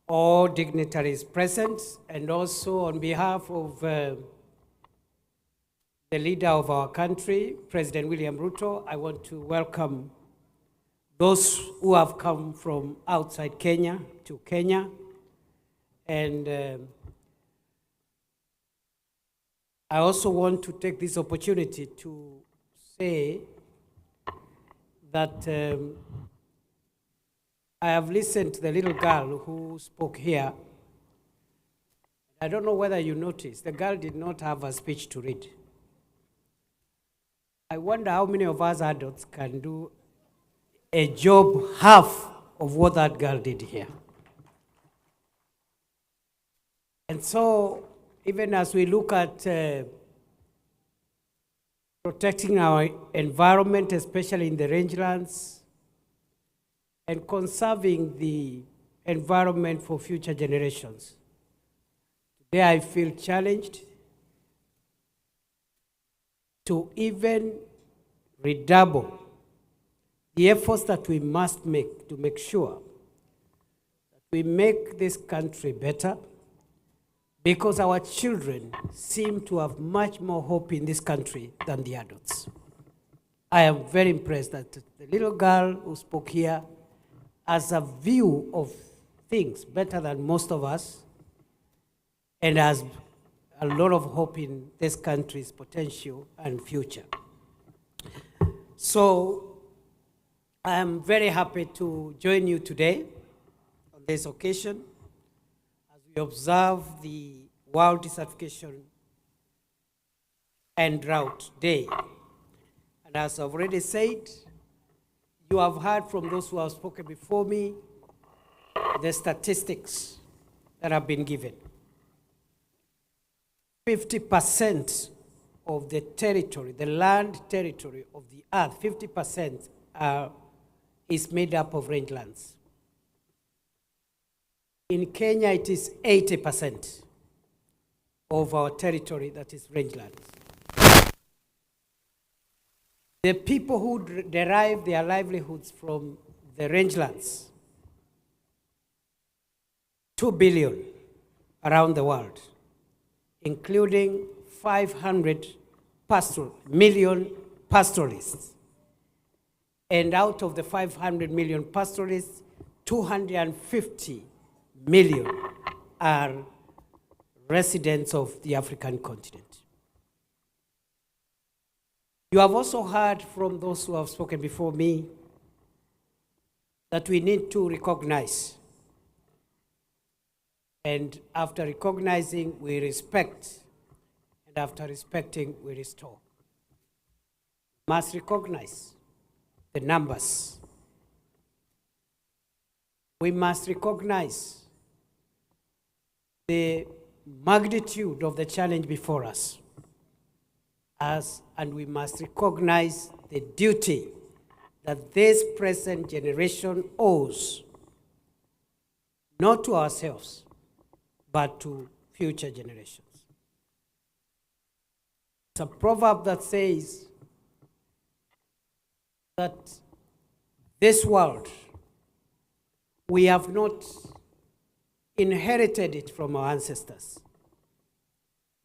all dignitaries present, and also on behalf of the leader of our country, President William Ruto, I want to welcome those who have come from outside Kenya to Kenya. And I also want to take this opportunity to say that I have listened to the little girl who spoke here. I don't know whether you noticed, the girl did not have a speech to read. I wonder how many of us adults can do a job half of what that girl did here. And so, even as we look at protecting our environment, especially in the rangelands, and conserving the environment for future generations, today I feel challenged to even redouble the efforts that we must make to make sure that we make this country better, because our children seem to have much more hope in this country than the adults. I am very impressed that the little girl who spoke here has a view of things better than most of us and has a lot of hope in this country's potential and future. So I am very happy to join you today on this occasion as we observe the World Desertification and Drought Day. And as I've already said, you have heard from those who have spoken before me the statistics that have been given. 50% of the territory, the land territory of the earth, 50% is made up of rangelands. In Kenya, it is 80% of our territory that is rangelands. The people who derive their livelihoods from the rangelands, 2 billion around the world, including 500 million pastoralists. And out of the 500 million pastoralists, 250 million are residents of the African continent. You have also heard from those who have spoken before me that we need to recognize. And after recognizing, we respect. And after respecting, we restore. Must recognize the numbers. We must recognize the magnitude of the challenge before us. And we must recognize the duty that this present generation owes, not to ourselves, but to future generations. It's a proverb that says that this world, we have not inherited it from our ancestors.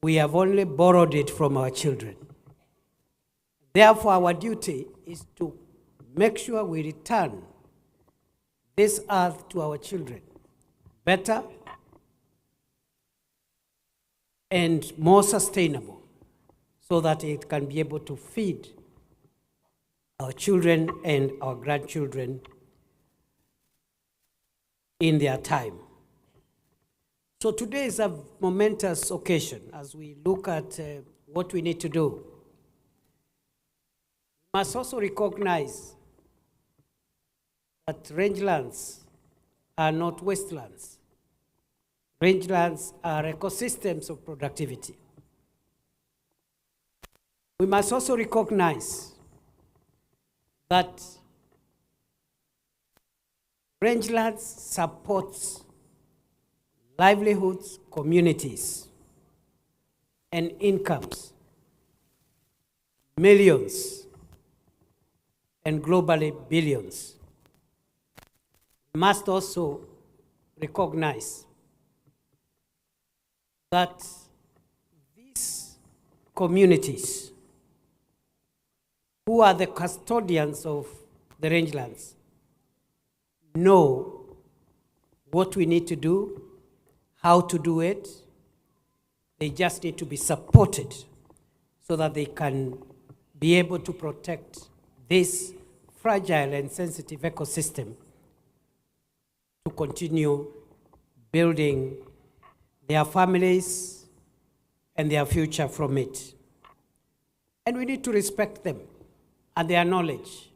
We have only borrowed it from our children. Therefore, our duty is to make sure we return this earth to our children better and more sustainable, so that it can be able to feed our children and our grandchildren in their time. So today is a momentous occasion as we look at what we need to do. We must also recognize that rangelands are not wastelands. Rangelands are ecosystems of productivity. We must also recognize that rangelands supports livelihoods, communities, and incomes, millions, and globally billions. We must also recognize that these communities who are the custodians of the rangelands know what we need to do, how to do it. They just need to be supported so that they can be able to protect this fragile and sensitive ecosystem to continue building their families and their future from it. And we need to respect them and their knowledge.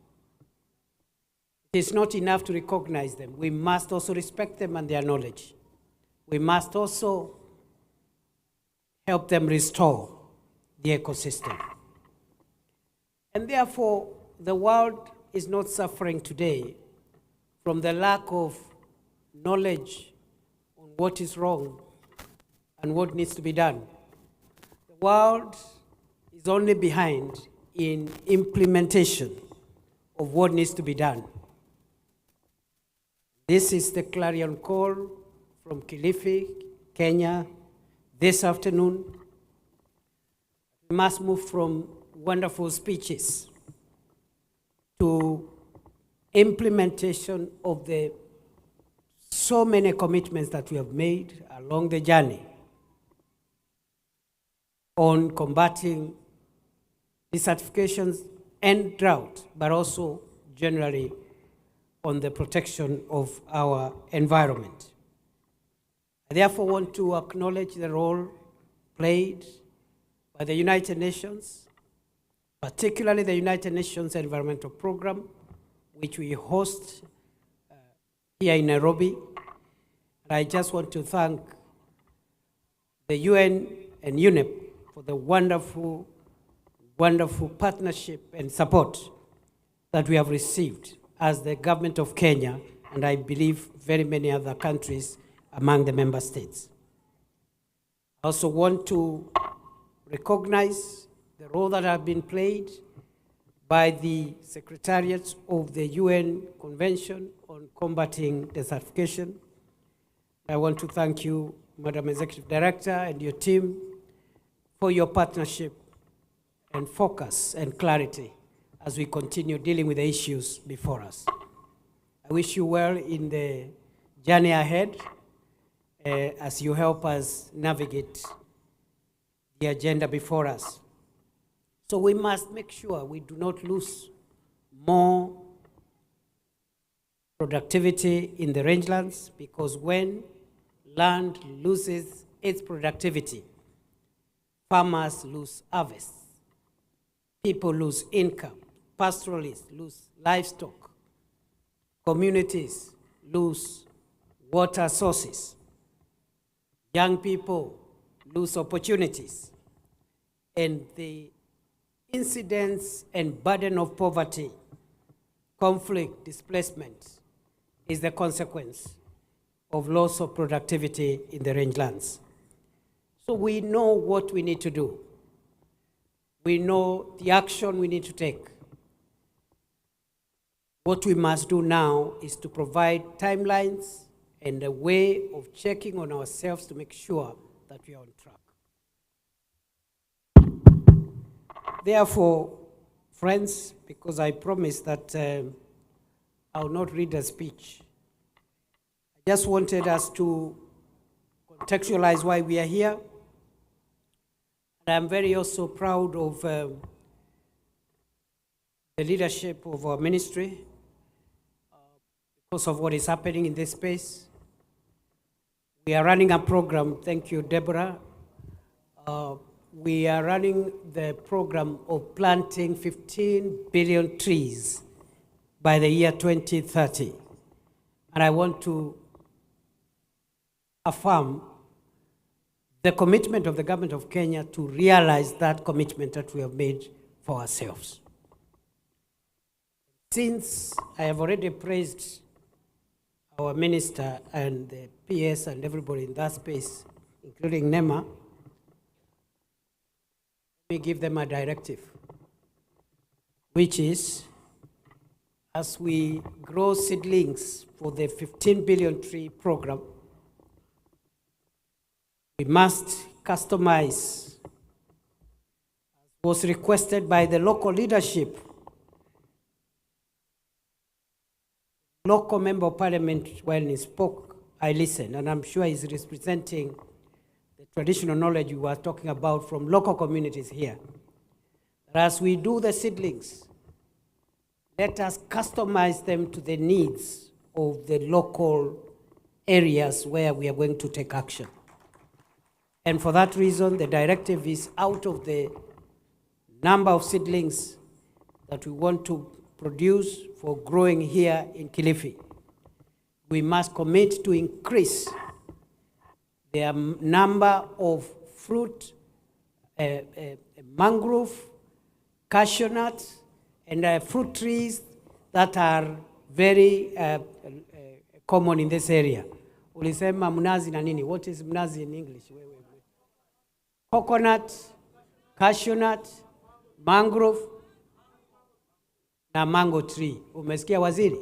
It is not enough to recognize them. We must also respect them and their knowledge. We must also help them restore the ecosystem. And therefore, the world is not suffering today from the lack of knowledge on what is wrong and what needs to be done. The world is only behind in implementation of what needs to be done. This is the clarion call from Kilifi, Kenya, this afternoon. We must move from wonderful speeches to implementation of the so many commitments that we have made along the journey on combating desertification and drought, but also generally on the protection of our environment. I therefore want to acknowledge the role played by the United Nations, particularly the United Nations Environmental Program, which we host here in Nairobi. And I just want to thank the UN and UNEP for the wonderful, wonderful partnership and support that we have received as the government of Kenya, and I believe very many other countries among the member states. I also want to recognize the role that have been played by the secretariats of the UN Convention on Combating Desertification. I want to thank you, Madam Executive Director, and your team for your partnership and focus and clarity as we continue dealing with the issues before us. I wish you well in the journey ahead as you help us navigate the agenda before us. So we must make sure we do not lose more productivity in the rangelands, because when land loses its productivity, farmers lose harvest, people lose income, pastoralists lose livestock, communities lose water sources, young people lose opportunities, and the incidence and burden of poverty, conflict, displacement is the consequence of loss of productivity in the rangelands. So we know what we need to do. We know the action we need to take. What we must do now is to provide timelines and a way of checking on ourselves to make sure that we are on track. Therefore, friends, because I promised that I will not read a speech, I just wanted us to contextualize why we are here. And I'm very also proud of the leadership of our ministry because of what is happening in this space. We are running a program, thank you, Deborah. We are running the program of planting 15 billion trees by the year 2030. And I want to affirm the commitment of the government of Kenya to realize that commitment that we have made for ourselves. Since I have already praised our minister and the PS and everybody in that space, including NEMA, let me give them a directive, which is, as we grow seedlings for the 15 billion tree program, We must customize, was requested by the local leadership. Local member of parliament, when he spoke, I listened, and I'm sure he's representing the traditional knowledge we were talking about from local communities here. As we do the seedlings, let us customize them to the needs of the local areas where we are going to take action. And for that reason, the directive is out of the number of seedlings that we want to produce for growing here in Kilifi. We must commit to increase the number of fruit, mangrove, cashew nuts, and fruit trees that are very common in this area. Ulisema mnazi na nini? What is mnazi in English? Coconut, cashew nut, mangrove, na mango tree. Umesikia waziri?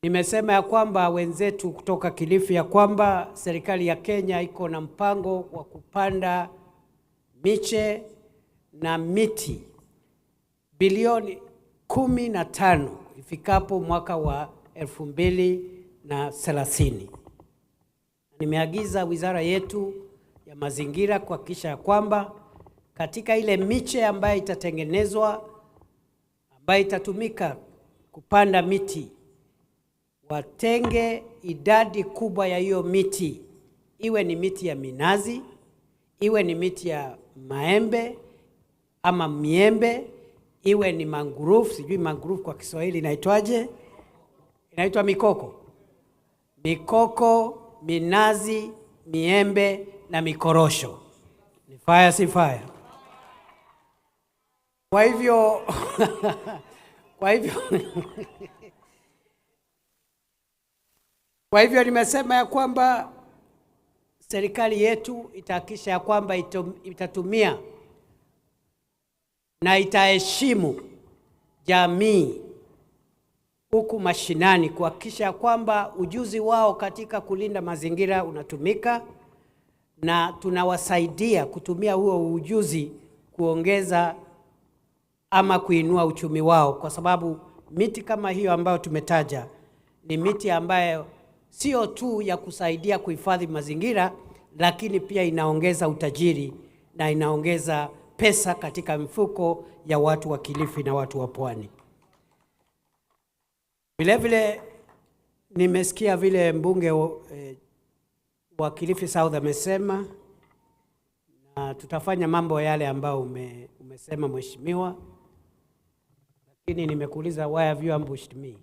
Nimesema ya kwamba wenzetu kutoka Kilifi ya kwamba serikali ya Kenya iko na mpango wa kupanda miche na miti bilioni 15 ifikapo mwaka wa 2030. Nimeagiza wizara yetu ya mazingira kuhakikisha kwamba katika ile miche ambayo itatengenezwa, ambayo itatumika kupanda miti, watenge idadi kubwa ya hiyo miti, iwe ni miti ya minazi, iwe ni miti ya maembe ama miembe, iwe ni mangrove, sijui mangrove kwa Kiswahili inaitwaje? Inaitwa mikoko. Mikoko, minazi, miembe na mikorosho. Ni fire si fire. Kwa hivyo kwa hivyo nimesema ya kwamba serikali yetu itahakikisha ya kwamba itatumia na itaheshimu jamii huku mashinani kuhakikisha kwamba ujuzi wao katika kulinda mazingira unatumika, na tunawasaidia kutumia huo ujuzi kuongeza ama kuinua uchumi wao, kwa sababu miti kama hiyo ambayo tumetaja ni miti ambayo sio tu ya kusaidia kuhifadhi mazingira, lakini pia inaongeza utajiri na inaongeza pesa katika mifuko ya watu wa Kilifi na watu wa Pwani. Vile vile nimesikia vile mbunge wa Kilifi South amesema, na tutafanya mambo yale ambayo umesema mheshimiwa, lakini nimekuuliza why have you ambushed me?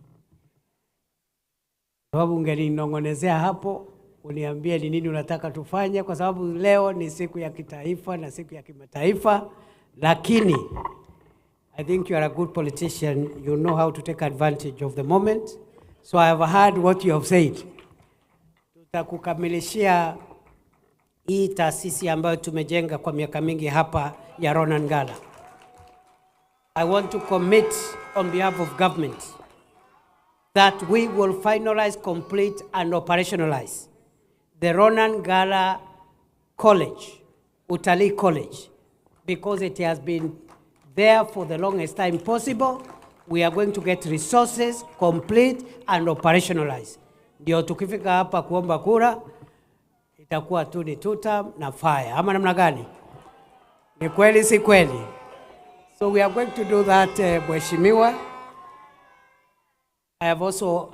Sababu ungeninong'onezea hapo uniambie ni nini unataka tufanye, kwa sababu leo ni siku ya kitaifa na siku ya kimataifa, lakini I think you are a good politician. You know how to take advantage of the moment. So I have heard what you have said. Tutakukamilishia hii taasisi ambayo tumejenga kwa miaka mingi hapa ya Ronan Gala. I want to commit on behalf of government that we will finalize, complete and operationalize the Ronan Gala College, Utalii College, because it has been there for the longest time possible. We are going to get resources, complete and operationalize. Ndio tukifika hapa kuomba kura, itakuwa tu ni tuta na fire. Ama namna gani? Ni kweli si kweli? So we are going to do that, Mheshimiwa. I have also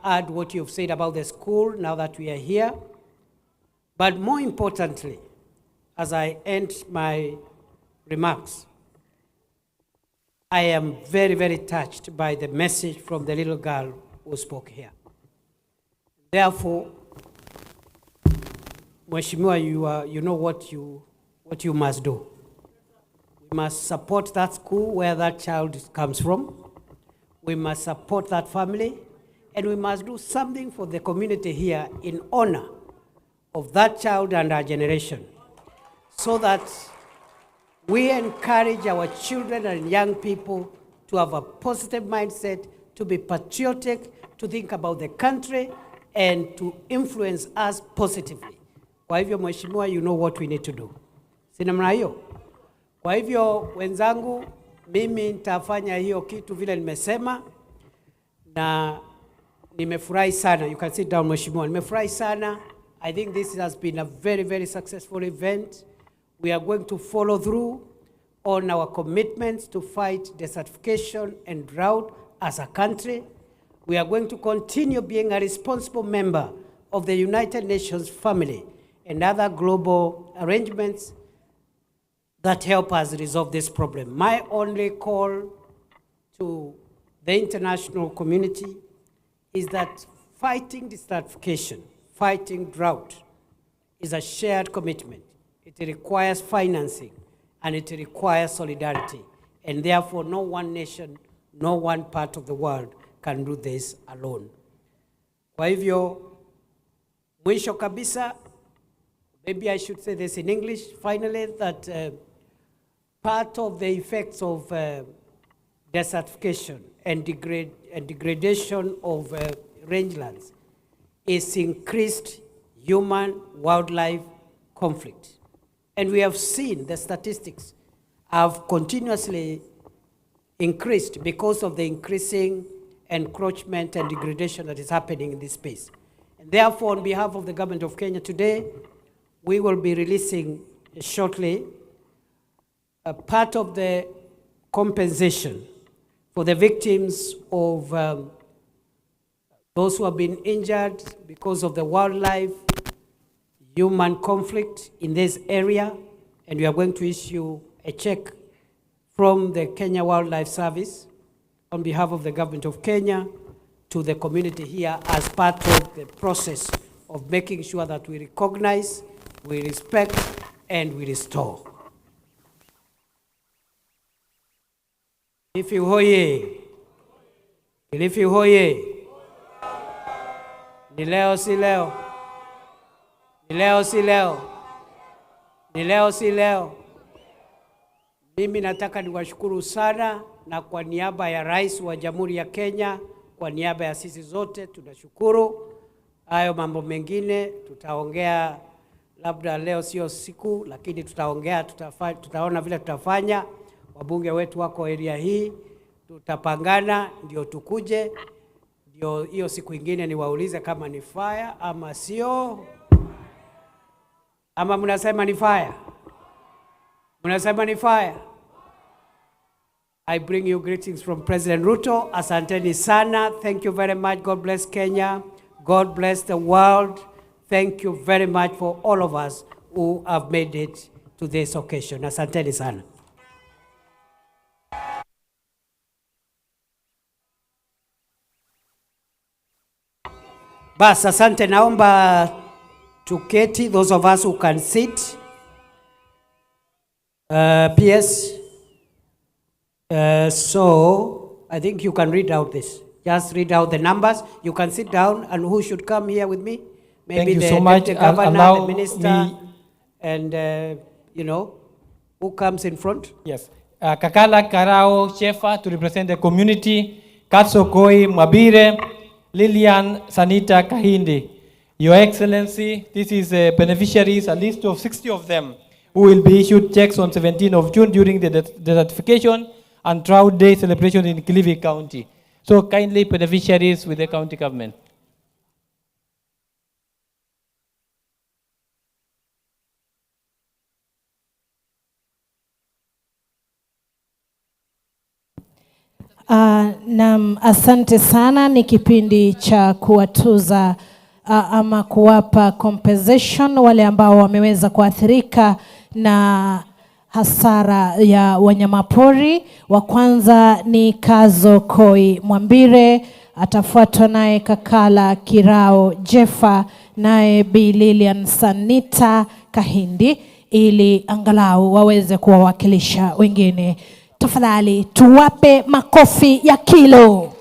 add what you've said about the school now that we are here. But more importantly, as I end my remarks, I am very, very touched by the message from the little girl who spoke here. Therefore, Mheshimiwa, you know what you must do. We must support that school where that child comes from. We must support that family, and we must do something for the community here in honor of that child and our generation, so that we encourage our children and young people to have a positive mindset, to be patriotic, to think about the country, and to influence us positively. Kwa hivyo mheshimiwa, you know what we need to do. Si namna hiyo? Kwa hivyo wenzangu, mimi nitafanya hiyo kitu vile nimesema, na nimefurahi sana. You can sit down mheshimiwa. Nimefurahi sana. I think this has been a very, very successful event. We are going to follow through on our commitments to fight desertification and drought as a country. We are going to continue being a responsible member of the United Nations family and other global arrangements that help us resolve this problem. My only call to the international community is that fighting desertification, fighting drought, is a shared commitment. It requires financing and it requires solidarity. And therefore, no one nation, no one part of the world can do this alone. Kwa hivyo, mwisho kabisa, maybe I should say this in English, finally, that part of the effects of desertification and degradation of rangelands is increased human-wildlife conflict. And we have seen the statistics have continuously increased because of the increasing encroachment and degradation that is happening in this space. And therefore, on behalf of the government of Kenya today, we will be releasing shortly a part of the compensation for the victims of those who have been injured because of the wildlife human conflict in this area, and we are going to issue a check from the Kenya Wildlife Service on behalf of the government of Kenya to the community here as part of the process of making sure that we recognize, we respect, and we restore. Kilifi hoye! Kilifi hoye! Ni leo si leo. Ni leo si leo. Ni leo si leo. Mimi nataka niwashukuru sana, na kwa niaba ya Rais wa Jamhuri ya Kenya, kwa niaba ya sisi zote tunashukuru. Hayo mambo mengine tutaongea, labda leo sio siku, lakini tutaongea, tutaona vile tutafanya. Wabunge wetu wako area hii, tutapangana ndio tukuje, ndio hiyo siku ingine niwaulize kama ni fire ama sio. Ama mnasema ni fire? Mnasema ni fire? I bring you greetings from President Ruto. Asanteni sana. Thank you very much. God bless Kenya. God bless the world. Thank you very much for all of us who have made it to this occasion. Asanteni sana. Bas, asante, naomba tuketi, those of us who can sit. PS, so I think you can read out this. Just read out the numbers. You can sit down, and who should come here with me? Maybe Thank you the so much. deputy governor, Allow the minister, me- and you know, who comes in front? Yes. Kakala Karao Shefa to represent the community, Katsokoi Mwabire, Lilian Sanita Kahindi. Your Excellency, this is beneficiaries, a list of 60 of them, who will be issued checks on 17th of June during the Desertification and Drought Day celebration in Kilifi County. So kindly beneficiaries with the county government. Naam, asante sana. Ni kipindi cha kuwatuza ama kuwapa compensation wale ambao wameweza kuathirika na hasara ya wanyamapori. Wa kwanza ni Kazo Koi Mwambire, atafuatwa naye Kakala Kirao Jefa, naye Bi Lilian Sanita Kahindi, ili angalau waweze kuwawakilisha wengine. Tafadhali tuwape makofi ya kilo.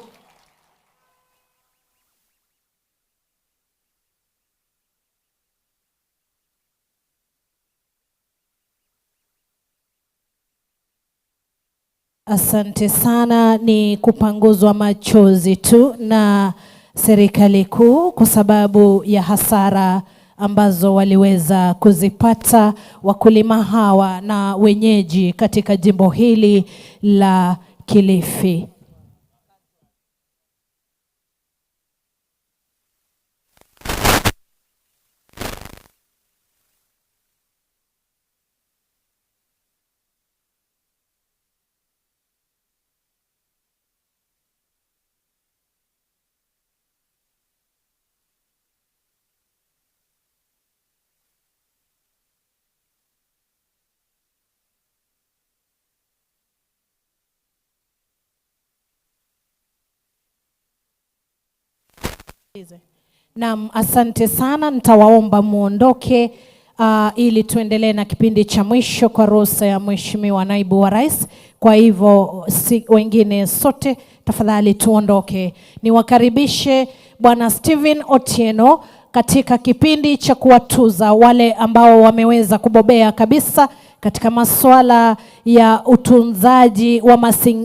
Asante sana. Ni kupanguzwa machozi tu na serikali kuu kwa sababu ya hasara ambazo waliweza kuzipata wakulima hawa na wenyeji katika jimbo hili la Kilifi. Naam, asante sana. Nitawaomba muondoke ili tuendelee na kipindi cha mwisho kwa ruhusa ya Mheshimiwa Naibu wa Rais. Kwa hivyo wengine sote tafadhali tuondoke. Niwakaribishe Bwana Stephen Otieno katika kipindi cha kuwatuza wale ambao wameweza kubobea kabisa katika masuala ya utunzaji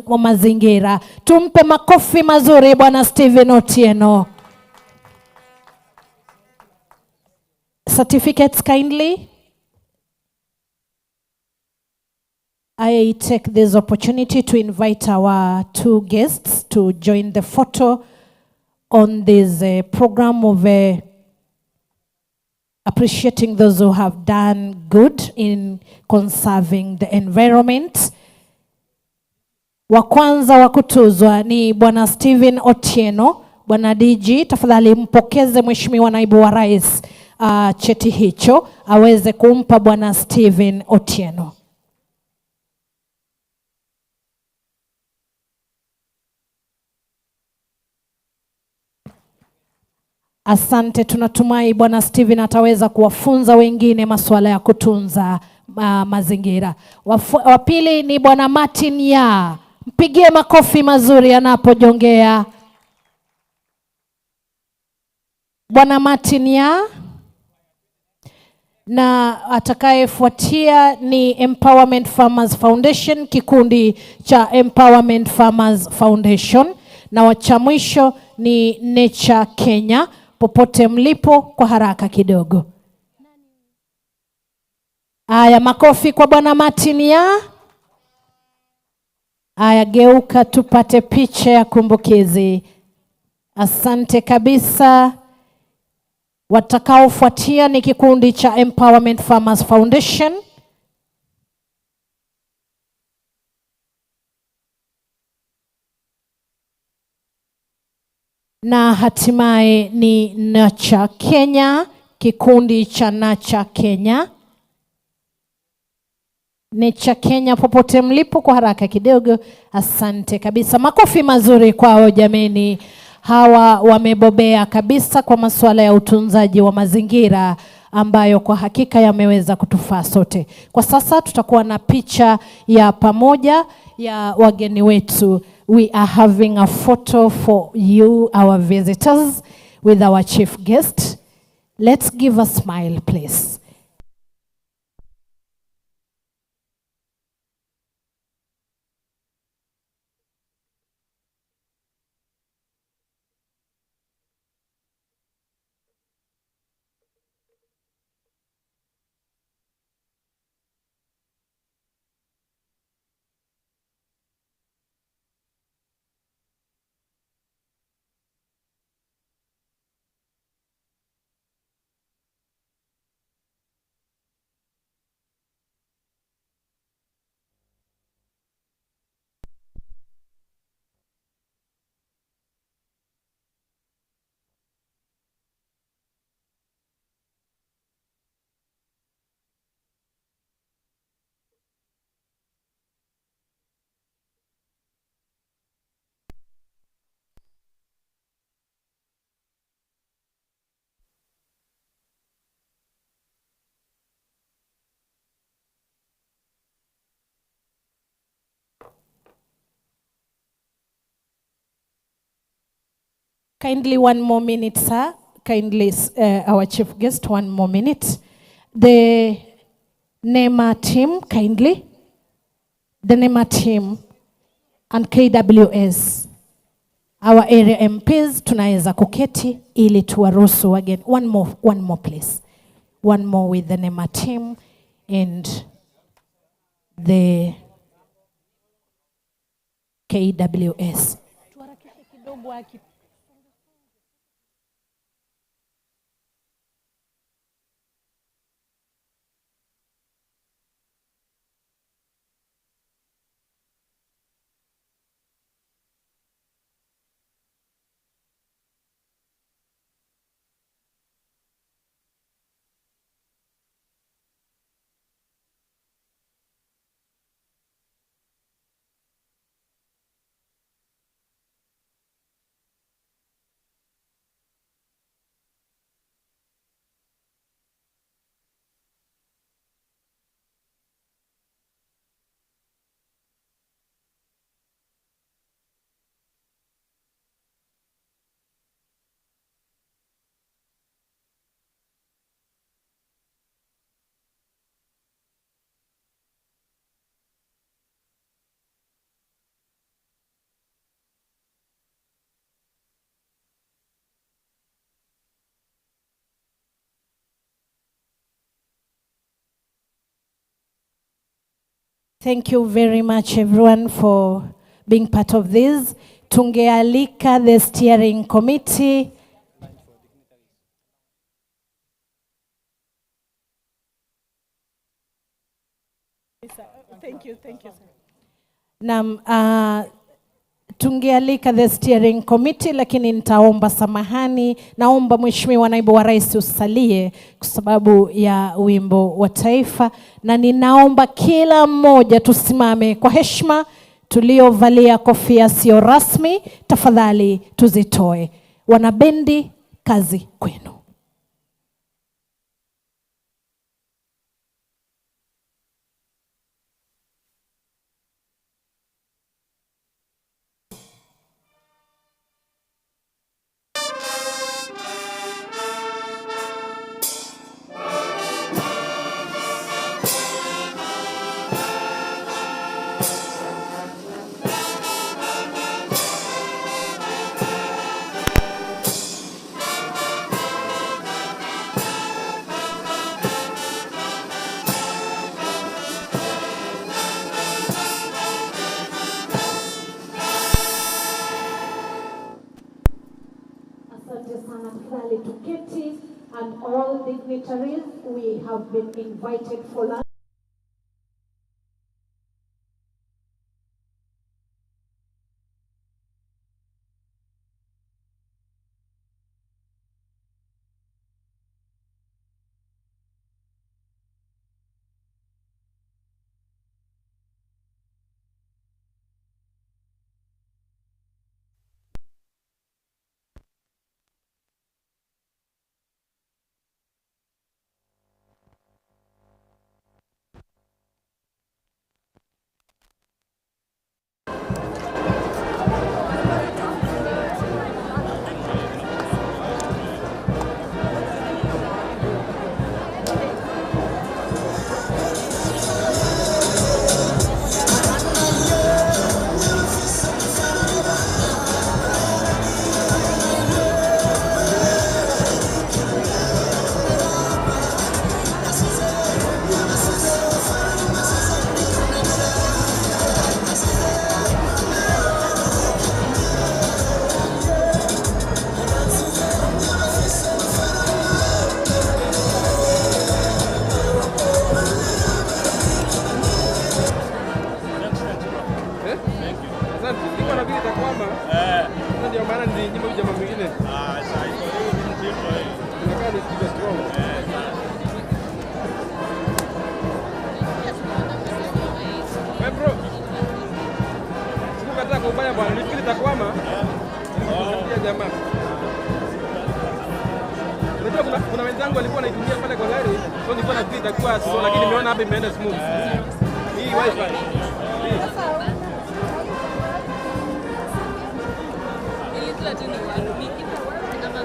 wa mazingira. Tumpe makofi mazuri Bwana Stephen Otieno. Certificates kindly. I take this opportunity to invite our two guests to join the photo on this program of appreciating those who have done good in conserving the environment. Wa kwanza wa kutuzwa ni Bwana Stephen Otieno. Bwana DG, tafadhali mpokeze Mheshimiwa Naibu wa Rais cheti hicho aweze kumpa Bwana Stephen Otieno. Asante, tunatumai Bwana Stephen ataweza kuwafunza wengine masuala ya kutunza mazingira. Wa pili ni Bwana Martin Ya. Mpigie makofi mazuri anapojongea. Bwana Martin Ya. Na atakayefuatia ni Empowerment Farmers Foundation, kikundi cha Empowerment Farmers Foundation. Na wacha mwisho ni Nature Kenya. Popote mlipo kwa haraka kidogo. Aya, makofi kwa Bwana Martin Ya. Aya, geuka tupate picha ya kumbukizi. Asante kabisa. Watakaofuatia ni kikundi cha Empowerment Farmers Foundation. Na hatimaye ni Nature Kenya, kikundi cha Nature Kenya. Nature Kenya, popote mlipo kwa haraka kidogo. Asante kabisa. Makofi mazuri kwao jameni. Hawa wamebobea kabisa kwa masuala ya utunzaji wa mazingira ambayo kwa hakika yameweza kutufaa sote. Kwa sasa tutakuwa na picha ya pamoja ya wageni wetu. We are having a photo for you, our visitors, with our chief guest. Let's give a smile, please. Kindly one more minute, sir. Kindly, our chief guest, one more minute. The NEMA team, kindly. The NEMA team and KWS. Our area MPs, tunaweza kuketi ili tuwaruhusu wageni. One more please. one more with the NEMA team and the KWS. Thank you very much everyone for being part of this. Tungealika the steering committee. Thank you, sir. Tungealika the steering committee, lakini nitaomba samahani. Naomba Mheshimiwa Naibu wa Rais usalie kwa sababu ya wimbo wa taifa, na ninaomba kila mmoja tusimame kwa heshima. Tuliovalia kofia sio rasmi, tafadhali tuzitoe. Wanabendi, kazi kwenu. And all dignitaries, we have been invited for lunch. Kuna wenzangu walikuwa wanaitumia pale kwa gari, so nilikuwa nafikiri itakuwa slow, lakini nimeona hapa imeenda smooth. Hii wifi. Ilikuwa tu ni warumi kama